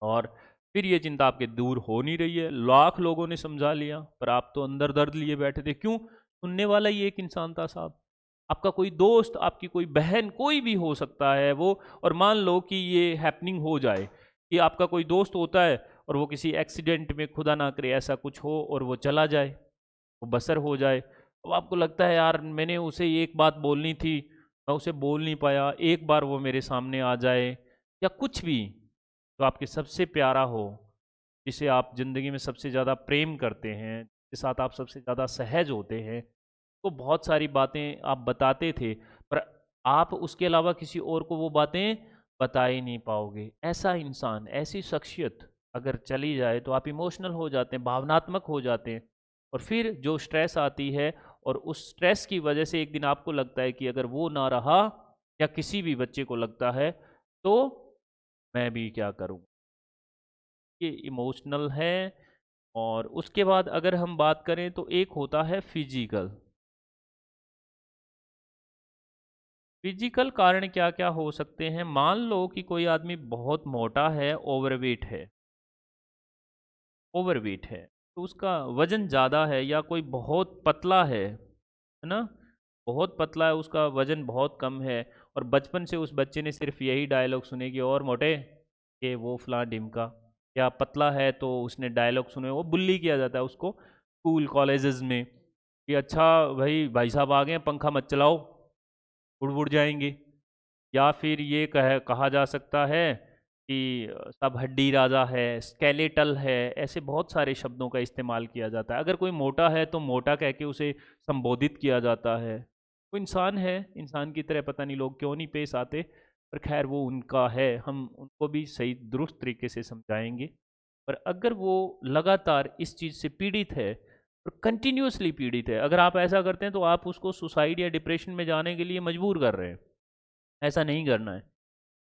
और फिर ये चिंता आपके दूर हो नहीं रही है। लाख लोगों ने समझा लिया पर आप तो अंदर दर्द लिए बैठे थे। क्यों? सुनने वाला ही एक इंसान था साहब, आपका कोई दोस्त, आपकी कोई बहन, कोई भी हो सकता है वो। और मान लो कि ये हैपनिंग हो जाए कि आपका कोई दोस्त होता है और वो किसी एक्सीडेंट में, खुदा ना करे ऐसा कुछ हो, और वो चला जाए, वो बसर हो जाए। अब आपको लगता है यार मैंने उसे एक बात बोलनी थी, मैं उसे बोल नहीं पाया, एक बार वो मेरे सामने आ जाए, या कुछ भी जो आपके सबसे प्यारा हो, जिसे आप ज़िंदगी में सबसे ज़्यादा प्रेम करते हैं, जिसके साथ आप सबसे ज़्यादा सहज होते हैं, तो बहुत सारी बातें आप बताते थे, पर आप उसके अलावा किसी और को वो बातें बता ही नहीं पाओगे। ऐसा इंसान, ऐसी शख्सियत अगर चली जाए तो आप इमोशनल हो जाते हैं, भावनात्मक हो जाते हैं, और फिर जो स्ट्रेस आती है, और उस स्ट्रेस की वजह से एक दिन आपको लगता है कि अगर वो ना रहा, या किसी भी बच्चे को लगता है, तो मैं भी क्या करूँ। ये इमोशनल है। और उसके बाद अगर हम बात करें तो एक होता है फिजिकल। फिजिकल कारण क्या क्या हो सकते हैं? मान लो कि कोई आदमी बहुत मोटा है, ओवरवेट है, ओवरवेट है, तो उसका वजन ज़्यादा है, या कोई बहुत पतला है ना, बहुत पतला है, उसका वजन बहुत कम है, और बचपन से उस बच्चे ने सिर्फ यही डायलॉग सुने कि और मोटे, ये वो फला ढिमका। या पतला है तो उसने डायलॉग सुने, वो बुल्ली किया जाता है उसको स्कूल कॉलेजेस में कि अच्छा भाई, भाई साहब आ गए हैं, पंखा मत चलाओ, उड़ उड़ जाएंगे। या फिर ये कहा जा सकता है कि सब हड्डी राजा है, स्केलेटल है, ऐसे बहुत सारे शब्दों का इस्तेमाल किया जाता है। अगर कोई मोटा है तो मोटा कह के उसे संबोधित किया जाता है। वो इंसान है, इंसान की तरह पता नहीं लोग क्यों नहीं पेश आते, पर खैर वो उनका है, हम उनको भी सही दुरुस्त तरीके से समझाएंगे। पर अगर वो लगातार इस चीज़ से पीड़ित है और कंटिन्यूअसली पीड़ित है, अगर आप ऐसा करते हैं तो आप उसको सुसाइड या डिप्रेशन में जाने के लिए मजबूर कर रहे हैं। ऐसा नहीं करना है।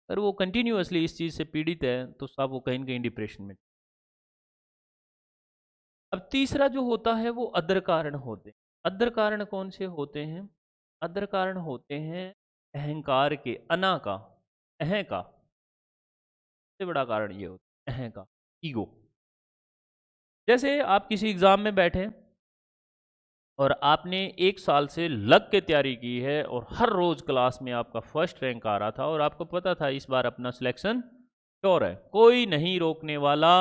अगर वो कंटिन्यूअसली इस चीज़ से पीड़ित है तो साहब वो कहीं न कहीं डिप्रेशन में। अब तीसरा जो होता है वो अदर कारण होते हैं। अदर कारण कौन से होते हैं? अदर कारण होते हैं अहंकार के, अना का, अहं का। सबसे बड़ा कारण ये होता है अहं का, ईगो। जैसे आप किसी एग्ज़ाम में बैठे हैं और आपने 1 साल से लग के तैयारी की है और हर रोज़ क्लास में आपका फर्स्ट रैंक आ रहा था और आपको पता था इस बार अपना सिलेक्शन श्योर है, कोई नहीं रोकने वाला,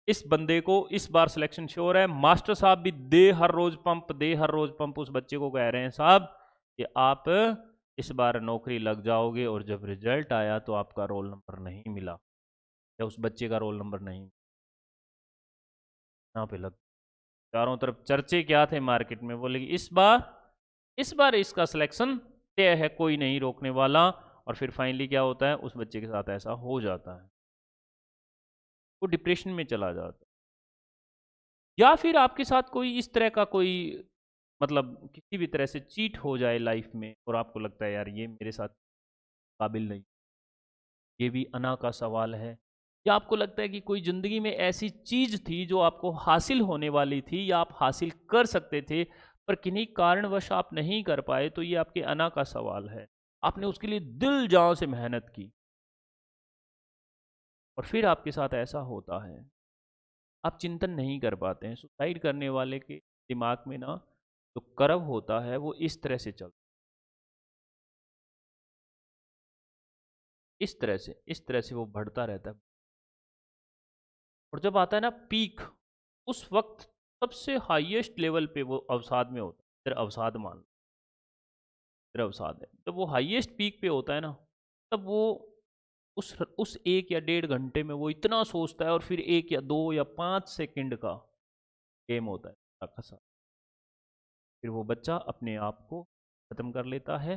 इस बंदे को इस बार सिलेक्शन श्योर है। मास्टर साहब भी दे हर रोज़ पंप, दे हर रोज़ पंप, उस बच्चे को कह रहे हैं साहब कि आप इस बार नौकरी लग जाओगे, और जब रिजल्ट आया तो आपका रोल नंबर नहीं मिला या उस बच्चे का रोल नंबर नहीं, यहाँ पे लग, चारों तरफ चर्चे क्या थे मार्केट में, बोले कि इस बार इसका सिलेक्शन तय है, कोई नहीं रोकने वाला। और फिर फाइनली क्या होता है, उस बच्चे के साथ ऐसा हो जाता है, वो डिप्रेशन में चला जाता है। या फिर आपके साथ कोई इस तरह का कोई, मतलब किसी भी तरह से चीट हो जाए लाइफ में और आपको लगता है यार ये मेरे साथ काबिल नहीं, ये भी अना का सवाल है। या आपको लगता है कि कोई ज़िंदगी में ऐसी चीज़ थी जो आपको हासिल होने वाली थी या आप हासिल कर सकते थे, पर किन्हीं कारणवश आप नहीं कर पाए, तो ये आपके अना का सवाल है। आपने उसके लिए दिल जान से मेहनत की और फिर आपके साथ ऐसा होता है, आप चिंतन नहीं कर पाते हैं। सुसाइड करने वाले के दिमाग में ना जो कर्व होता है वो इस तरह से वो बढ़ता रहता है। और जब आता है ना पीक, उस वक्त सबसे हाईएस्ट लेवल पे वो अवसाद में होता है। फिर अवसाद मान लो, फिर अवसाद है, जब वो हाईएस्ट पीक पे होता है ना, तब वो उस 1 या 1.5 घंटे में वो इतना सोचता है, और फिर 1 या 2 या 5 सेकंड का गेम होता है खसा, फिर वो बच्चा अपने आप को खत्म कर लेता है,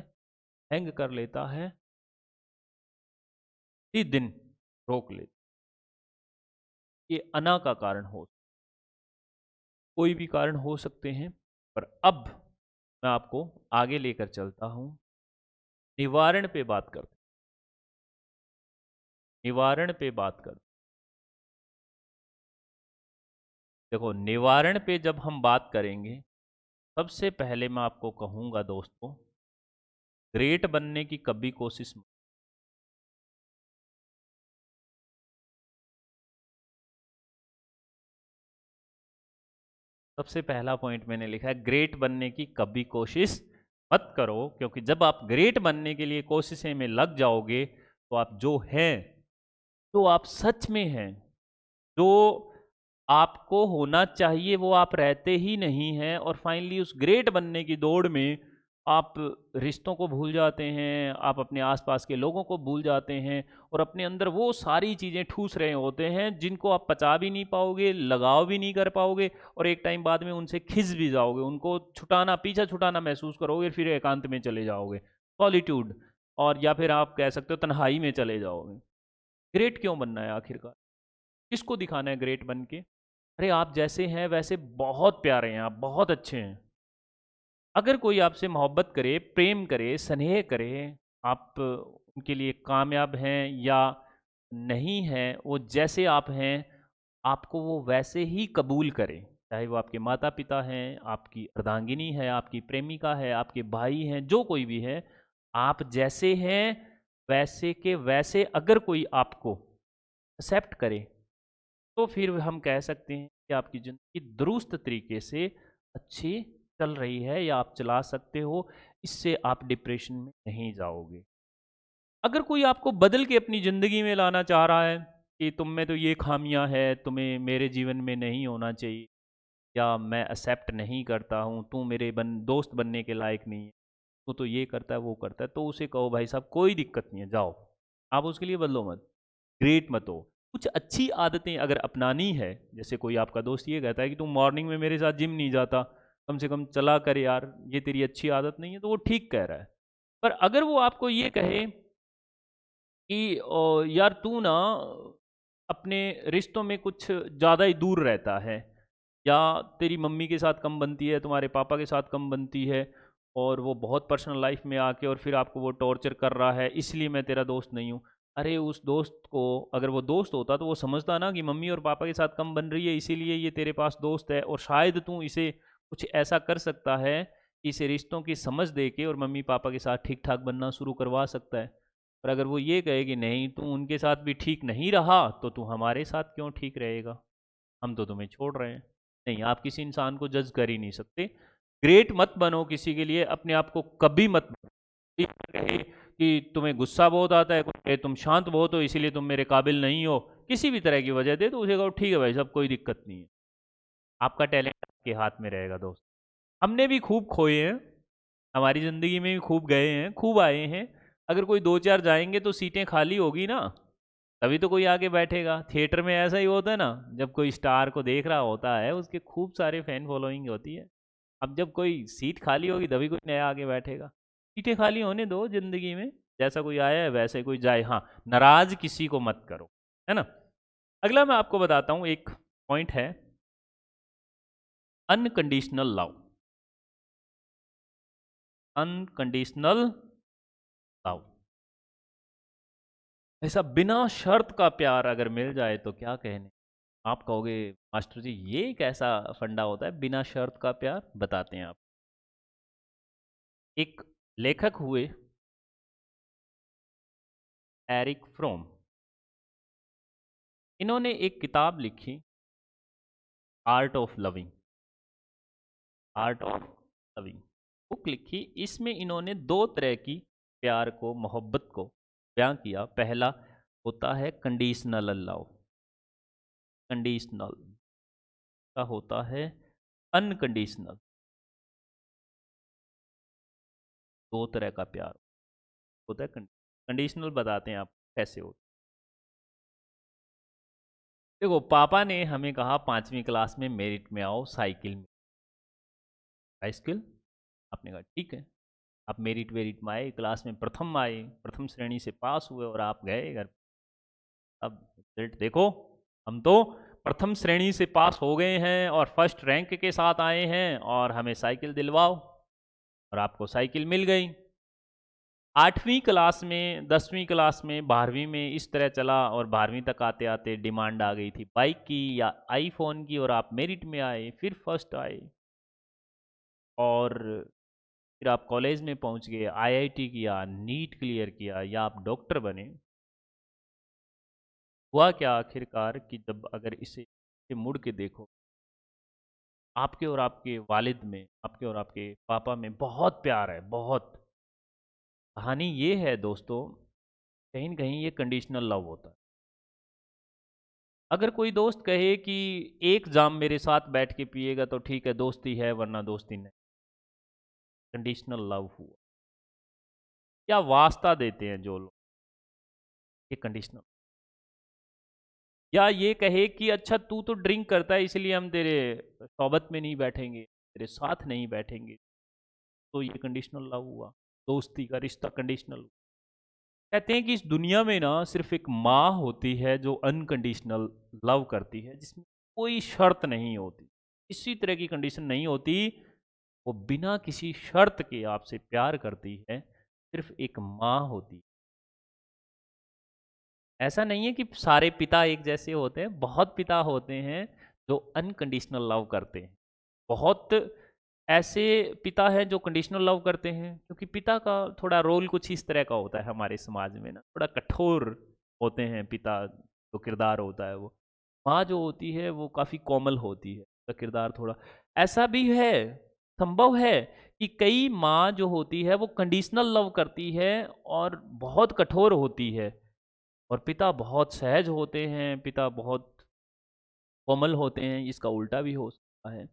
हैंग कर लेता है, 30 दिन रोक ले। ये अना का कारण हो, कोई भी कारण हो सकते हैं, पर अब मैं आपको आगे लेकर चलता हूँ, निवारण पे बात करते हैं। निवारण पे बात करते हैं। देखो, निवारण पे जब हम बात करेंगे, सबसे पहले मैं आपको कहूँगा दोस्तों, ग्रेट बनने की कभी कोशिश मत। सबसे पहला पॉइंट मैंने लिखा है, ग्रेट बनने की कभी कोशिश मत करो, क्योंकि जब आप ग्रेट बनने के लिए कोशिशें में लग जाओगे तो आप जो हैं, जो आप सच में हैं, जो आपको होना चाहिए वो आप रहते ही नहीं हैं, और फाइनली उस ग्रेट बनने की दौड़ में आप रिश्तों को भूल जाते हैं, आप अपने आसपास के लोगों को भूल जाते हैं, और अपने अंदर वो सारी चीज़ें ठूस रहे होते हैं जिनको आप पचा भी नहीं पाओगे, लगाव भी नहीं कर पाओगे, और एक टाइम बाद में उनसे खिस भी जाओगे, उनको छुटाना, पीछा छुटाना महसूस करोगे, फिर एकांत में चले जाओगे, सॉलिट्यूड, और या फिर आप कह सकते हो तन्हाई में चले जाओगे। ग्रेट क्यों बनना है आखिरकार? किसको दिखाना है ग्रेट बन के? अरे आप जैसे हैं वैसे बहुत प्यारे हैं, आप बहुत अच्छे हैं। अगर कोई आपसे मोहब्बत करे, प्रेम करे, स्नेह करे, आप उनके लिए कामयाब हैं या नहीं हैं, वो जैसे आप हैं, आपको वो वैसे ही कबूल करें। चाहे वो आपके माता पिता हैं, आपकी अर्धांगिनी है, आपकी प्रेमिका है, आपके भाई हैं, जो कोई भी है, आप जैसे हैं वैसे के वैसे अगर कोई आपको एक्सेप्ट करे, तो फिर हम कह सकते हैं कि आपकी ज़िंदगी दुरुस्त तरीके से अच्छी चल रही है, या आप चला सकते हो, इससे आप डिप्रेशन में नहीं जाओगे। अगर कोई आपको बदल के अपनी ज़िंदगी में लाना चाह रहा है कि तुम में तो ये खामियां है, तुम्हें मेरे जीवन में नहीं होना चाहिए, या मैं एक्सेप्ट नहीं करता हूँ, तू मेरे दोस्त बनने के लायक नहीं है, तू तो ये करता है वो करता है, तो उसे कहो भाई साहब कोई दिक्कत नहीं है, जाओ, आप उसके लिए बदलो मत। ग्रेट मत हो। कुछ अच्छी आदतें अगर अपनानी है, जैसे कोई आपका दोस्त ये कहता है कि तुम मॉर्निंग में मेरे साथ जिम नहीं जाता, कम से कम चला कर यार, ये तेरी अच्छी आदत नहीं है, तो वो ठीक कह रहा है। पर अगर वो आपको ये कहे कि यार तू ना अपने रिश्तों में कुछ ज़्यादा ही दूर रहता है, या तेरी मम्मी के साथ कम बनती है, तुम्हारे पापा के साथ कम बनती है, और वो बहुत पर्सनल लाइफ में आके और फिर आपको वो टॉर्चर कर रहा है, इसलिए मैं तेरा दोस्त नहीं हूँ। अरे उस दोस्त को, अगर वो दोस्त होता तो वो समझता ना कि मम्मी और पापा के साथ कम बन रही है, इसीलिए ये तेरे पास दोस्त है, और शायद तू इसे कुछ ऐसा कर सकता है कि इसे रिश्तों की समझ दे के और मम्मी पापा के साथ ठीक ठाक बनना शुरू करवा सकता है। और अगर वो ये कहे कि नहीं, तू उनके साथ भी ठीक नहीं रहा तो तू हमारे साथ क्यों ठीक रहेगा, हम तो तुम्हें छोड़ रहे हैं। नहीं, आप किसी इंसान को जज कर ही नहीं सकते। ग्रेट मत बनो किसी के लिए, अपने आप को कभी मत बनो। कोई कहे कि तुम्हें गुस्सा बहुत आता है, कोई कहे तुम शांत बहुत हो इसीलिए तुम मेरे काबिल नहीं हो, किसी भी तरह की वजह दे तो उसे कहो ठीक है भाई साहब, कोई दिक्कत नहीं है, आपका टैलेंट आपके हाथ में रहेगा दोस्त। हमने भी खूब खोए हैं, हमारी ज़िंदगी में भी खूब गए हैं, खूब आए हैं। अगर कोई दो चार जाएंगे तो सीटें खाली होगी ना, तभी तो कोई आके बैठेगा। थिएटर में ऐसा ही होता है ना, जब कोई स्टार को देख रहा होता है उसके खूब सारे फैन फॉलोइंग होती है। अब जब कोई सीट खाली होगी तभी कोई नया आगे बैठेगा। सीटें खाली होने दो ज़िंदगी में, जैसा कोई आया है वैसे कोई जाए। हाँ, नाराज किसी को मत करो, है ना। अगला मैं आपको बताता हूँ, एक पॉइंट है, अनकंडीशनल लव। अनकंडीशनल लव, ऐसा बिना शर्त का प्यार अगर मिल जाए तो क्या कहने। आप कहोगे मास्टर जी ये कैसा फंडा होता है बिना शर्त का प्यार, बताते हैं आप। एक लेखक हुए, एरिक फ्रोम, इन्होंने एक किताब लिखी, art of loving. Art of loving book लिखी। इसमें इन्होंने दो तरह की प्यार को, मोहब्बत को बयां किया। पहला होता है कंडीशनल लव, कंडीशनल का होता है अनकंडीशनल। दो तरह का प्यार होता है। कंडीशनल बताते हैं आप कैसे होता। देखो, पापा ने हमें कहा 5वीं क्लास में मेरिट में आओ, साइकिल में, बाइसिकल। आपने कहा ठीक है। आप मेरिट वेरिट में आए, क्लास में प्रथम आए, प्रथम श्रेणी से पास हुए और आप गए घर। अब रिजल्ट देखो, हम तो प्रथम श्रेणी से पास हो गए हैं और फर्स्ट रैंक के साथ आए हैं, और हमें साइकिल दिलवाओ, और आपको साइकिल मिल गई। 8वीं क्लास में, 10वीं क्लास में, 12वीं में इस तरह चला, और 12वीं तक आते आते डिमांड आ गई थी बाइक की या आईफोन की, और आप मेरिट में आए, फिर फर्स्ट आए, और फिर आप कॉलेज में पहुंच गए, आईआईटी किया, नीट क्लियर किया, या आप डॉक्टर बने। हुआ क्या आखिरकार कि जब अगर इसे मुड़ के देखो, आपके और आपके वालिद में, आपके और आपके पापा में बहुत प्यार है, बहुत। कहानी ये है दोस्तों, कहीं न कहीं ये कंडीशनल लव होता है। अगर कोई दोस्त कहे कि एक जाम मेरे साथ बैठ के पिएगा तो ठीक है, दोस्ती है, वरना दोस्ती नहीं, कंडीशनल लव हुआ। या वास्ता देते हैं जो लोग, ये कंडीशनल। या ये कहे कि अच्छा तू तो ड्रिंक करता है इसलिए हम तेरे सोबत में नहीं बैठेंगे, तेरे साथ नहीं बैठेंगे, तो ये कंडीशनल लव हुआ। दोस्ती का रिश्ता कंडीशनल। कहते हैं कि इस दुनिया में ना सिर्फ एक माँ होती है जो अनकंडीशनल लव करती है, जिसमें कोई शर्त नहीं होती, किसी तरह की कंडीशन नहीं होती। वो बिना किसी शर्त के आपसे प्यार करती है, सिर्फ एक माँ होती। ऐसा नहीं है कि सारे पिता एक जैसे होते हैं, बहुत पिता होते हैं जो अनकंडीशनल लव करते हैं। बहुत ऐसे पिता हैं जो कंडीशनल लव करते हैं, क्योंकि पिता का थोड़ा रोल कुछ इस तरह का होता है हमारे समाज में ना, थोड़ा कठोर होते हैं पिता, जो किरदार होता है वो। माँ जो होती है वो काफ़ी कोमल होती है, उसका किरदार थोड़ा ऐसा भी है। संभव है कि कई माँ जो होती है वो कंडीशनल लव करती है और बहुत कठोर होती है, और पिता बहुत सहज होते हैं, पिता बहुत कोमल होते हैं, इसका उल्टा भी हो सकता है।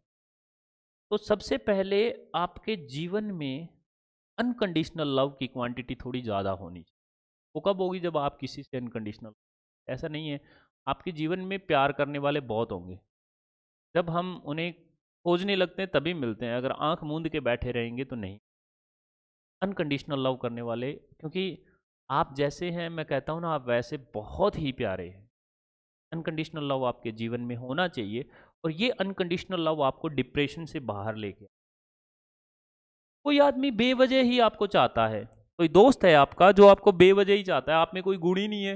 तो सबसे पहले आपके जीवन में अनकंडीशनल लव की क्वांटिटी थोड़ी ज़्यादा होनी चाहिए। वो कब होगी, जब आप किसी से अनकंडीशनल। ऐसा नहीं है। आपके जीवन में प्यार करने वाले बहुत होंगे, जब हम उन्हें खोजने लगते हैं तभी मिलते हैं, अगर आँख मूंद के बैठे रहेंगे तो नहीं। अनकंडीशनल लव करने वाले, क्योंकि आप जैसे हैं, मैं कहता हूँ ना, आप वैसे बहुत ही प्यारे हैं। अनकंडीशनल लव आपके जीवन में होना चाहिए, और ये अनकंडीशनल लव आपको डिप्रेशन से बाहर लेके। कोई आदमी बेवजह ही आपको चाहता है, कोई दोस्त है आपका जो आपको बेवजह ही चाहता है, आप में कोई गुण ही नहीं है।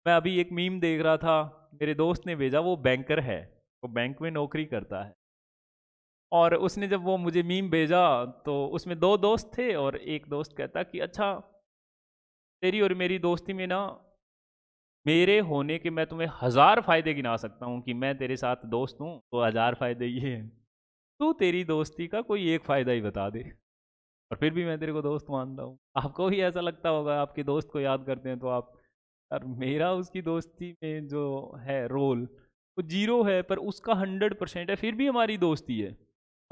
मैं अभी एक मीम देख रहा था, मेरे दोस्त ने भेजा, वो बैंकर है, वो बैंक में नौकरी करता है, और उसने जब वो मुझे मीम भेजा तो उसमें दो दोस्त थे, और एक दोस्त कहता कि अच्छा, तेरी और मेरी दोस्ती में ना, मेरे होने के मैं तुम्हें 1000 फायदे गिना सकता हूँ कि मैं तेरे साथ दोस्त हूँ, तो 1000 फायदे ये हैं, तू तेरी दोस्ती का कोई एक फायदा ही बता दे, और फिर भी मैं तेरे को दोस्त मानता हूँ। आपको भी ऐसा लगता होगा, आपके दोस्त को याद करते हैं तो आप, यार मेरा उसकी दोस्ती में जो है रोल, वो जीरो है, पर उसका 100% है, फिर भी हमारी दोस्ती है।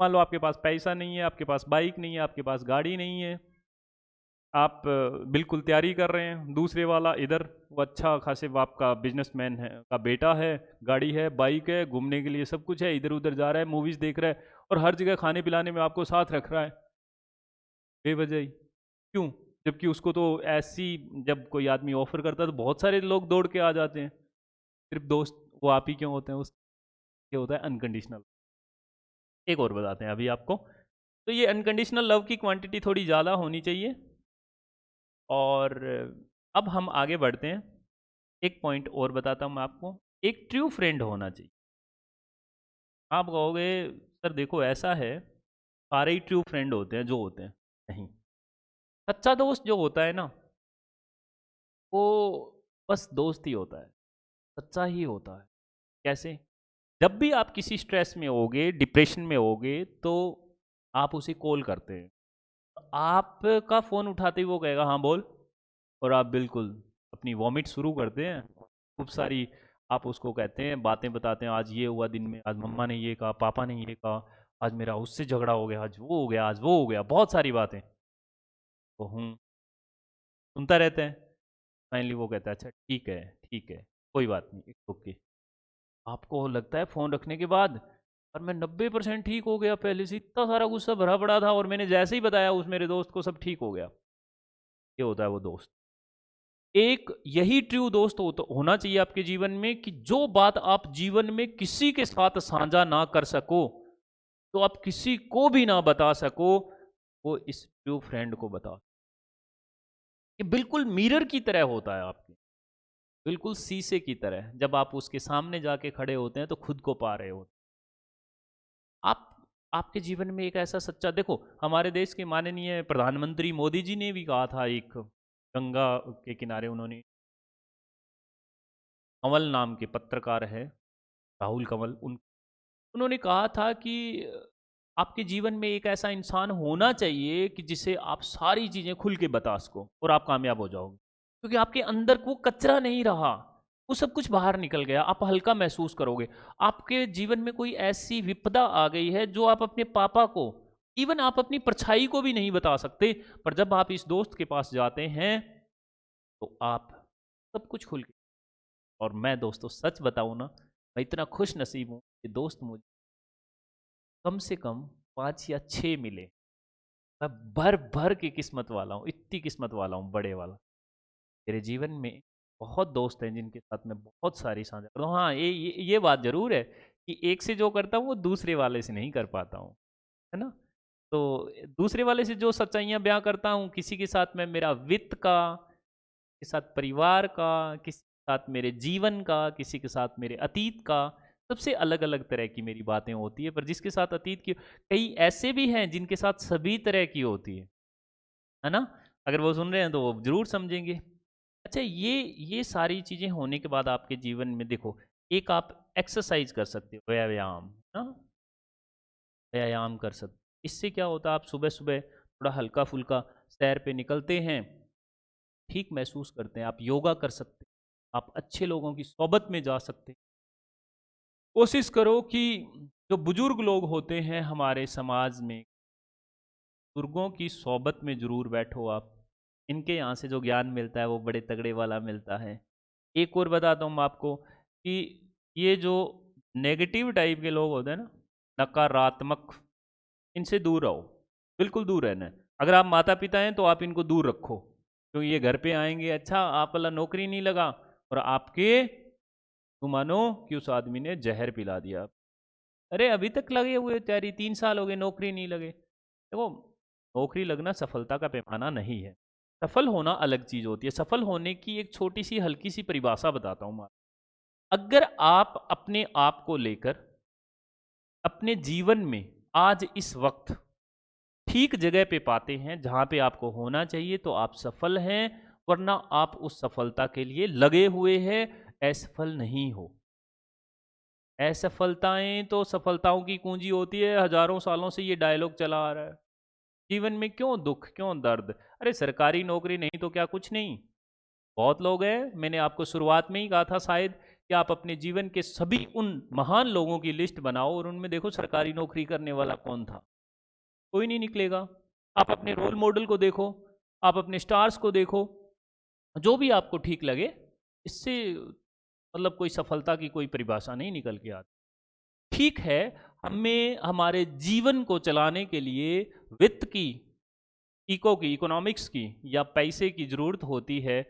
मान लो आपके पास पैसा नहीं है, आपके पास बाइक नहीं है, आपके पास गाड़ी नहीं है, आप बिल्कुल तैयारी कर रहे हैं, दूसरे वाला इधर, वो अच्छा खासे आपका बिजनेसमैन है का बेटा है, गाड़ी है, बाइक है, घूमने के लिए सब कुछ है, इधर उधर जा रहा है, मूवीज देख रहा है, और हर जगह खाने पिलाने में आपको साथ रख रहा है, बेवजह ही। क्यों? जबकि उसको तो ऐसी, जब कोई आदमी ऑफर करता है तो बहुत सारे लोग दौड़ के आ जाते हैं, सिर्फ दोस्त वो आप ही क्यों होते हैं? उस ये होता है अनकंडीशनल। एक और बताते हैं अभी आपको, तो ये अनकंडीशनल लव की क्वांटिटी थोड़ी ज़्यादा होनी चाहिए। और अब हम आगे बढ़ते हैं, एक पॉइंट और बताता हूँ मैं आपको, एक ट्रू फ्रेंड होना चाहिए। आप कहोगे सर देखो ऐसा है, सारे ही ट्रू फ्रेंड होते हैं जो होते हैं, नहीं। सच्चा दोस्त जो होता है ना, वो बस दोस्त ही होता है, सच्चा ही होता है। कैसे? जब भी आप किसी स्ट्रेस में होगे, डिप्रेशन में होगे, तो आप उसे कॉल करते हैं, आपका फ़ोन उठाते ही वो कहेगा हाँ बोल, और आप बिल्कुल अपनी वॉमिट शुरू करते हैं, खूब सारी आप उसको कहते हैं, बातें बताते हैं, आज ये हुआ दिन में, आज मम्मा ने ये कहा, पापा ने ये कहा, आज मेरा उससे झगड़ा हो गया, आज वो हो गया, आज वो हो गया, बहुत सारी बातें। तो सुनता रहता है। फाइनली वो कहता है अच्छा ठीक है, ठीक है, कोई बात नहीं, इट्स ओके। आपको लगता है फ़ोन रखने के बाद, और मैं 90% ठीक हो गया, पहले से इतना सारा गुस्सा भरा पड़ा था, और मैंने जैसे ही बताया उस मेरे दोस्त को, सब ठीक हो गया। ये होता है वो दोस्त। एक यही ट्रू दोस्त होना चाहिए आपके जीवन में, कि जो बात आप जीवन में किसी के साथ साझा ना कर सको, तो आप किसी को भी ना बता सको, वो इस ट्रू फ्रेंड को बता। ये बिल्कुल मिरर की तरह होता है आपके, बिल्कुल शीशे की तरह, जब आप उसके सामने जाके खड़े होते हैं तो खुद को पा रहे होते हैं। आप आपके जीवन में एक ऐसा सच्चा, देखो हमारे देश के माननीय प्रधानमंत्री मोदी जी ने भी कहा था, एक गंगा के किनारे उन्होंने, कंवल नाम के पत्रकार है, राहुल कंवल, उन्होंने कहा था कि आपके जीवन में एक ऐसा इंसान होना चाहिए कि जिसे आप सारी चीज़ें खुल के बता सको, और आप कामयाब हो जाओगे, क्योंकि आपके अंदर वो कचरा नहीं रहा, वो सब कुछ बाहर निकल गया, आप हल्का महसूस करोगे। आपके जीवन में कोई ऐसी विपदा आ गई है जो आप अपने पापा को, इवन आप अपनी परछाई को भी नहीं बता सकते, पर जब आप इस दोस्त के पास जाते हैं तो आप सब कुछ खुल के। और मैं दोस्तों सच बताऊं ना, मैं इतना खुश नसीब हूँ कि दोस्त मुझे कम से कम 5 या 6 मिले। मैं भर भर की किस्मत वाला हूँ, इतनी किस्मत वाला हूँ, बड़े वाला। मेरे जीवन में बहुत दोस्त हैं जिनके साथ मैं बहुत सारी साझा करता हूँ। हाँ, ये बात ज़रूर है कि एक से जो करता हूँ वो दूसरे वाले से नहीं कर पाता हूँ, है ना? तो दूसरे वाले से जो सच्चाइयाँ बयाँ करता हूँ, किसी के साथ मैं मेरा वित्त का, के साथ परिवार का, किसी के साथ मेरे जीवन का, किसी के साथ मेरे अतीत का, सबसे अलग-अलग तरह की मेरी बातें होती है। पर जिसके साथ अतीत की, कई ऐसे भी हैं जिनके साथ सभी तरह की होती है ना? अगर वो सुन रहे हैं तो वो ज़रूर समझेंगे। अच्छा, ये सारी चीज़ें होने के बाद आपके जीवन में देखो, एक आप एक्सरसाइज़ कर सकते हो, व्यायाम, है ना? व्यायाम कर सकते, इससे क्या होता है, आप सुबह-सुबह थोड़ा हल्का-फुल्का सैर पे निकलते हैं, ठीक महसूस करते हैं, आप योगा कर सकते हैं, आप अच्छे लोगों की सोबत में जा सकते हैं। कोशिश करो कि जो बुजुर्ग लोग होते हैं हमारे समाज में, बुजुर्गों की सोबत में ज़रूर बैठो आप। इनके यहाँ से जो ज्ञान मिलता है वो बड़े तगड़े वाला मिलता है। एक और बताता हूँ मैं आपको कि ये जो नेगेटिव टाइप के लोग होते हैं ना, नकारात्मक, इनसे दूर रहो, बिल्कुल दूर रहना है। अगर आप माता पिता हैं तो आप इनको दूर रखो, क्योंकि ये घर पे आएंगे, अच्छा आप वाला नौकरी नहीं लगा, और आपके तो मानो कि उस आदमी ने जहर पिला दिया। अरे अभी तक लगे हुए तैयारी, 3 साल हो गए नौकरी नहीं लगे। देखो, नौकरी लगना सफलता का पैमाना नहीं है। सफल होना अलग चीज होती है। सफल होने की एक छोटी सी हल्की सी परिभाषा बताता हूँ मैं। अगर आप अपने आप को लेकर अपने जीवन में आज इस वक्त ठीक जगह पे पाते हैं जहां पे आपको होना चाहिए, तो आप सफल हैं, वरना आप उस सफलता के लिए लगे हुए हैं, असफल नहीं हो। असफलताएं तो सफलताओं की कुंजी होती है, हजारों सालों से ये डायलॉग चला आ रहा है। जीवन में क्यों दुख, क्यों दर्द? अरे सरकारी नौकरी नहीं तो क्या कुछ नहीं? बहुत लोग हैं, मैंने आपको शुरुआत में ही कहा था शायद, कि आप अपने जीवन के सभी उन महान लोगों की लिस्ट बनाओ और उनमें देखो सरकारी नौकरी करने वाला कौन था। कोई नहीं निकलेगा। आप अपने रोल मॉडल को देखो, आप अपने स्टार्स को देखो, जो भी आपको ठीक लगे, इससे मतलब कोई सफलता की कोई परिभाषा नहीं निकल के आती। ठीक है, हमें हमारे जीवन को चलाने के लिए वित्त की, इकोनॉमिक्स की या पैसे की जरूरत होती है,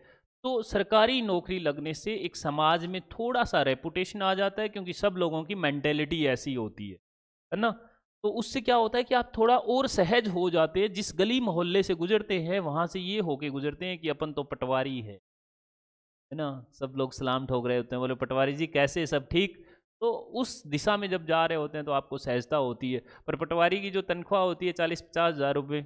तो सरकारी नौकरी लगने से एक समाज में थोड़ा सा रेपुटेशन आ जाता है, क्योंकि सब लोगों की मेंटेलिटी ऐसी होती है ना। तो उससे क्या होता है कि आप थोड़ा और सहज हो जाते हैं, जिस गली मोहल्ले से गुजरते हैं वहां से ये होके गुजरते हैं कि अपन तो पटवारी है ना। सब लोग सलाम ठोक रहे होते हैं, बोले पटवारी जी कैसे, सब ठीक? तो उस दिशा में जब जा रहे होते हैं तो आपको सहजता होती है। पर पटवारी की जो तनख्वाह होती है 40-50 हज़ार रुपये,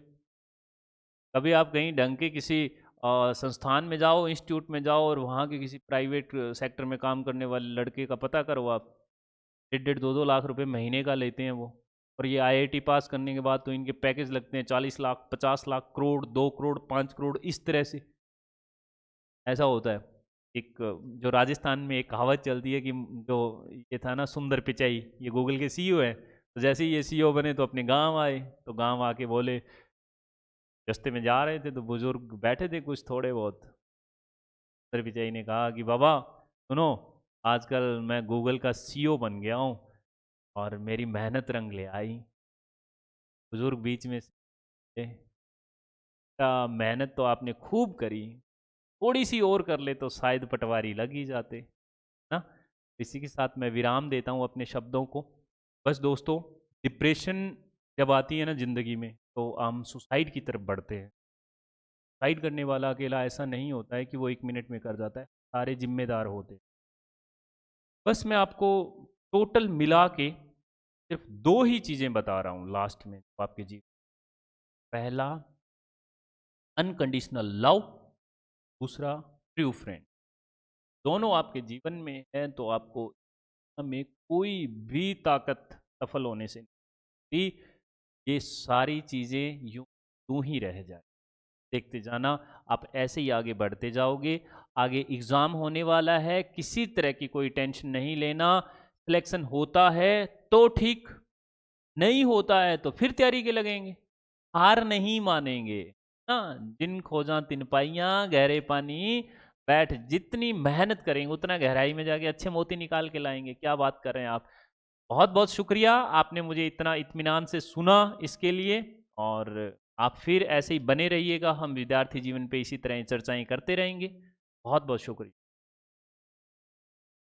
कभी आप कहीं ढंग के किसी संस्थान में जाओ, इंस्टीट्यूट में जाओ, और वहाँ के किसी प्राइवेट सेक्टर में काम करने वाले लड़के का पता करो आप, 1.5-2 लाख रुपए महीने का लेते हैं वो। और ये आईआईटी पास करने के बाद तो इनके पैकेज लगते हैं 40 लाख, 50 लाख, करोड़, 2 करोड़, 5 करोड़, इस तरह से। ऐसा होता है। एक जो राजस्थान में एक कहावत चलती है कि जो ये था ना सुंदर पिचाई, ये गूगल के सीईओ है, तो जैसे ही ये सीईओ बने तो अपने गांव आए, तो गांव आके बोले, रास्ते में जा रहे थे तो बुजुर्ग बैठे थे कुछ थोड़े बहुत, सुंदर पिचाई ने कहा कि बाबा सुनो, आजकल मैं गूगल का सीईओ बन गया हूँ और मेरी मेहनत रंग ले आई। बुजुर्ग बीच में से, मेहनत तो आपने खूब करी, थोड़ी सी और कर ले तो शायद पटवारी लग ही जाते ना। इसी के साथ मैं विराम देता हूँ अपने शब्दों को। बस दोस्तों, डिप्रेशन जब आती है ना ज़िंदगी में, तो हम सुसाइड की तरफ बढ़ते हैं। सुसाइड करने वाला अकेला ऐसा नहीं होता है कि वो 1 मिनट में कर जाता है, सारे जिम्मेदार होते हैं। बस मैं आपको टोटल मिला के सिर्फ 2 ही चीज़ें बता रहा हूँ लास्ट में, तो आपके जीवन, पहला अनकंडीशनल लव, दूसरा ट्रू फ्रेंड। दोनों आपके जीवन में है तो आपको में कोई भी ताकत सफल होने से नहीं, ये सारी चीजें यूं यूं ही रह जाए। देखते जाना, आप ऐसे ही आगे बढ़ते जाओगे। आगे एग्जाम होने वाला है, किसी तरह की कोई टेंशन नहीं लेना। सिलेक्शन होता है तो ठीक, नहीं होता है तो फिर तैयारी के लगेंगे, हार नहीं मानेंगे ना। जिन खोजा तिन पाइयां, गहरे पानी बैठ, जितनी मेहनत करेंगे उतना गहराई में जाके अच्छे मोती निकाल के लाएंगे। क्या बात कर रहे हैं आप। बहुत बहुत शुक्रिया, आपने मुझे इतना इत्मीनान से सुना, इसके लिए। और आप फिर ऐसे ही बने रहिएगा, हम विद्यार्थी जीवन पे इसी तरह चर्चाएं करते रहेंगे। बहुत बहुत शुक्रिया।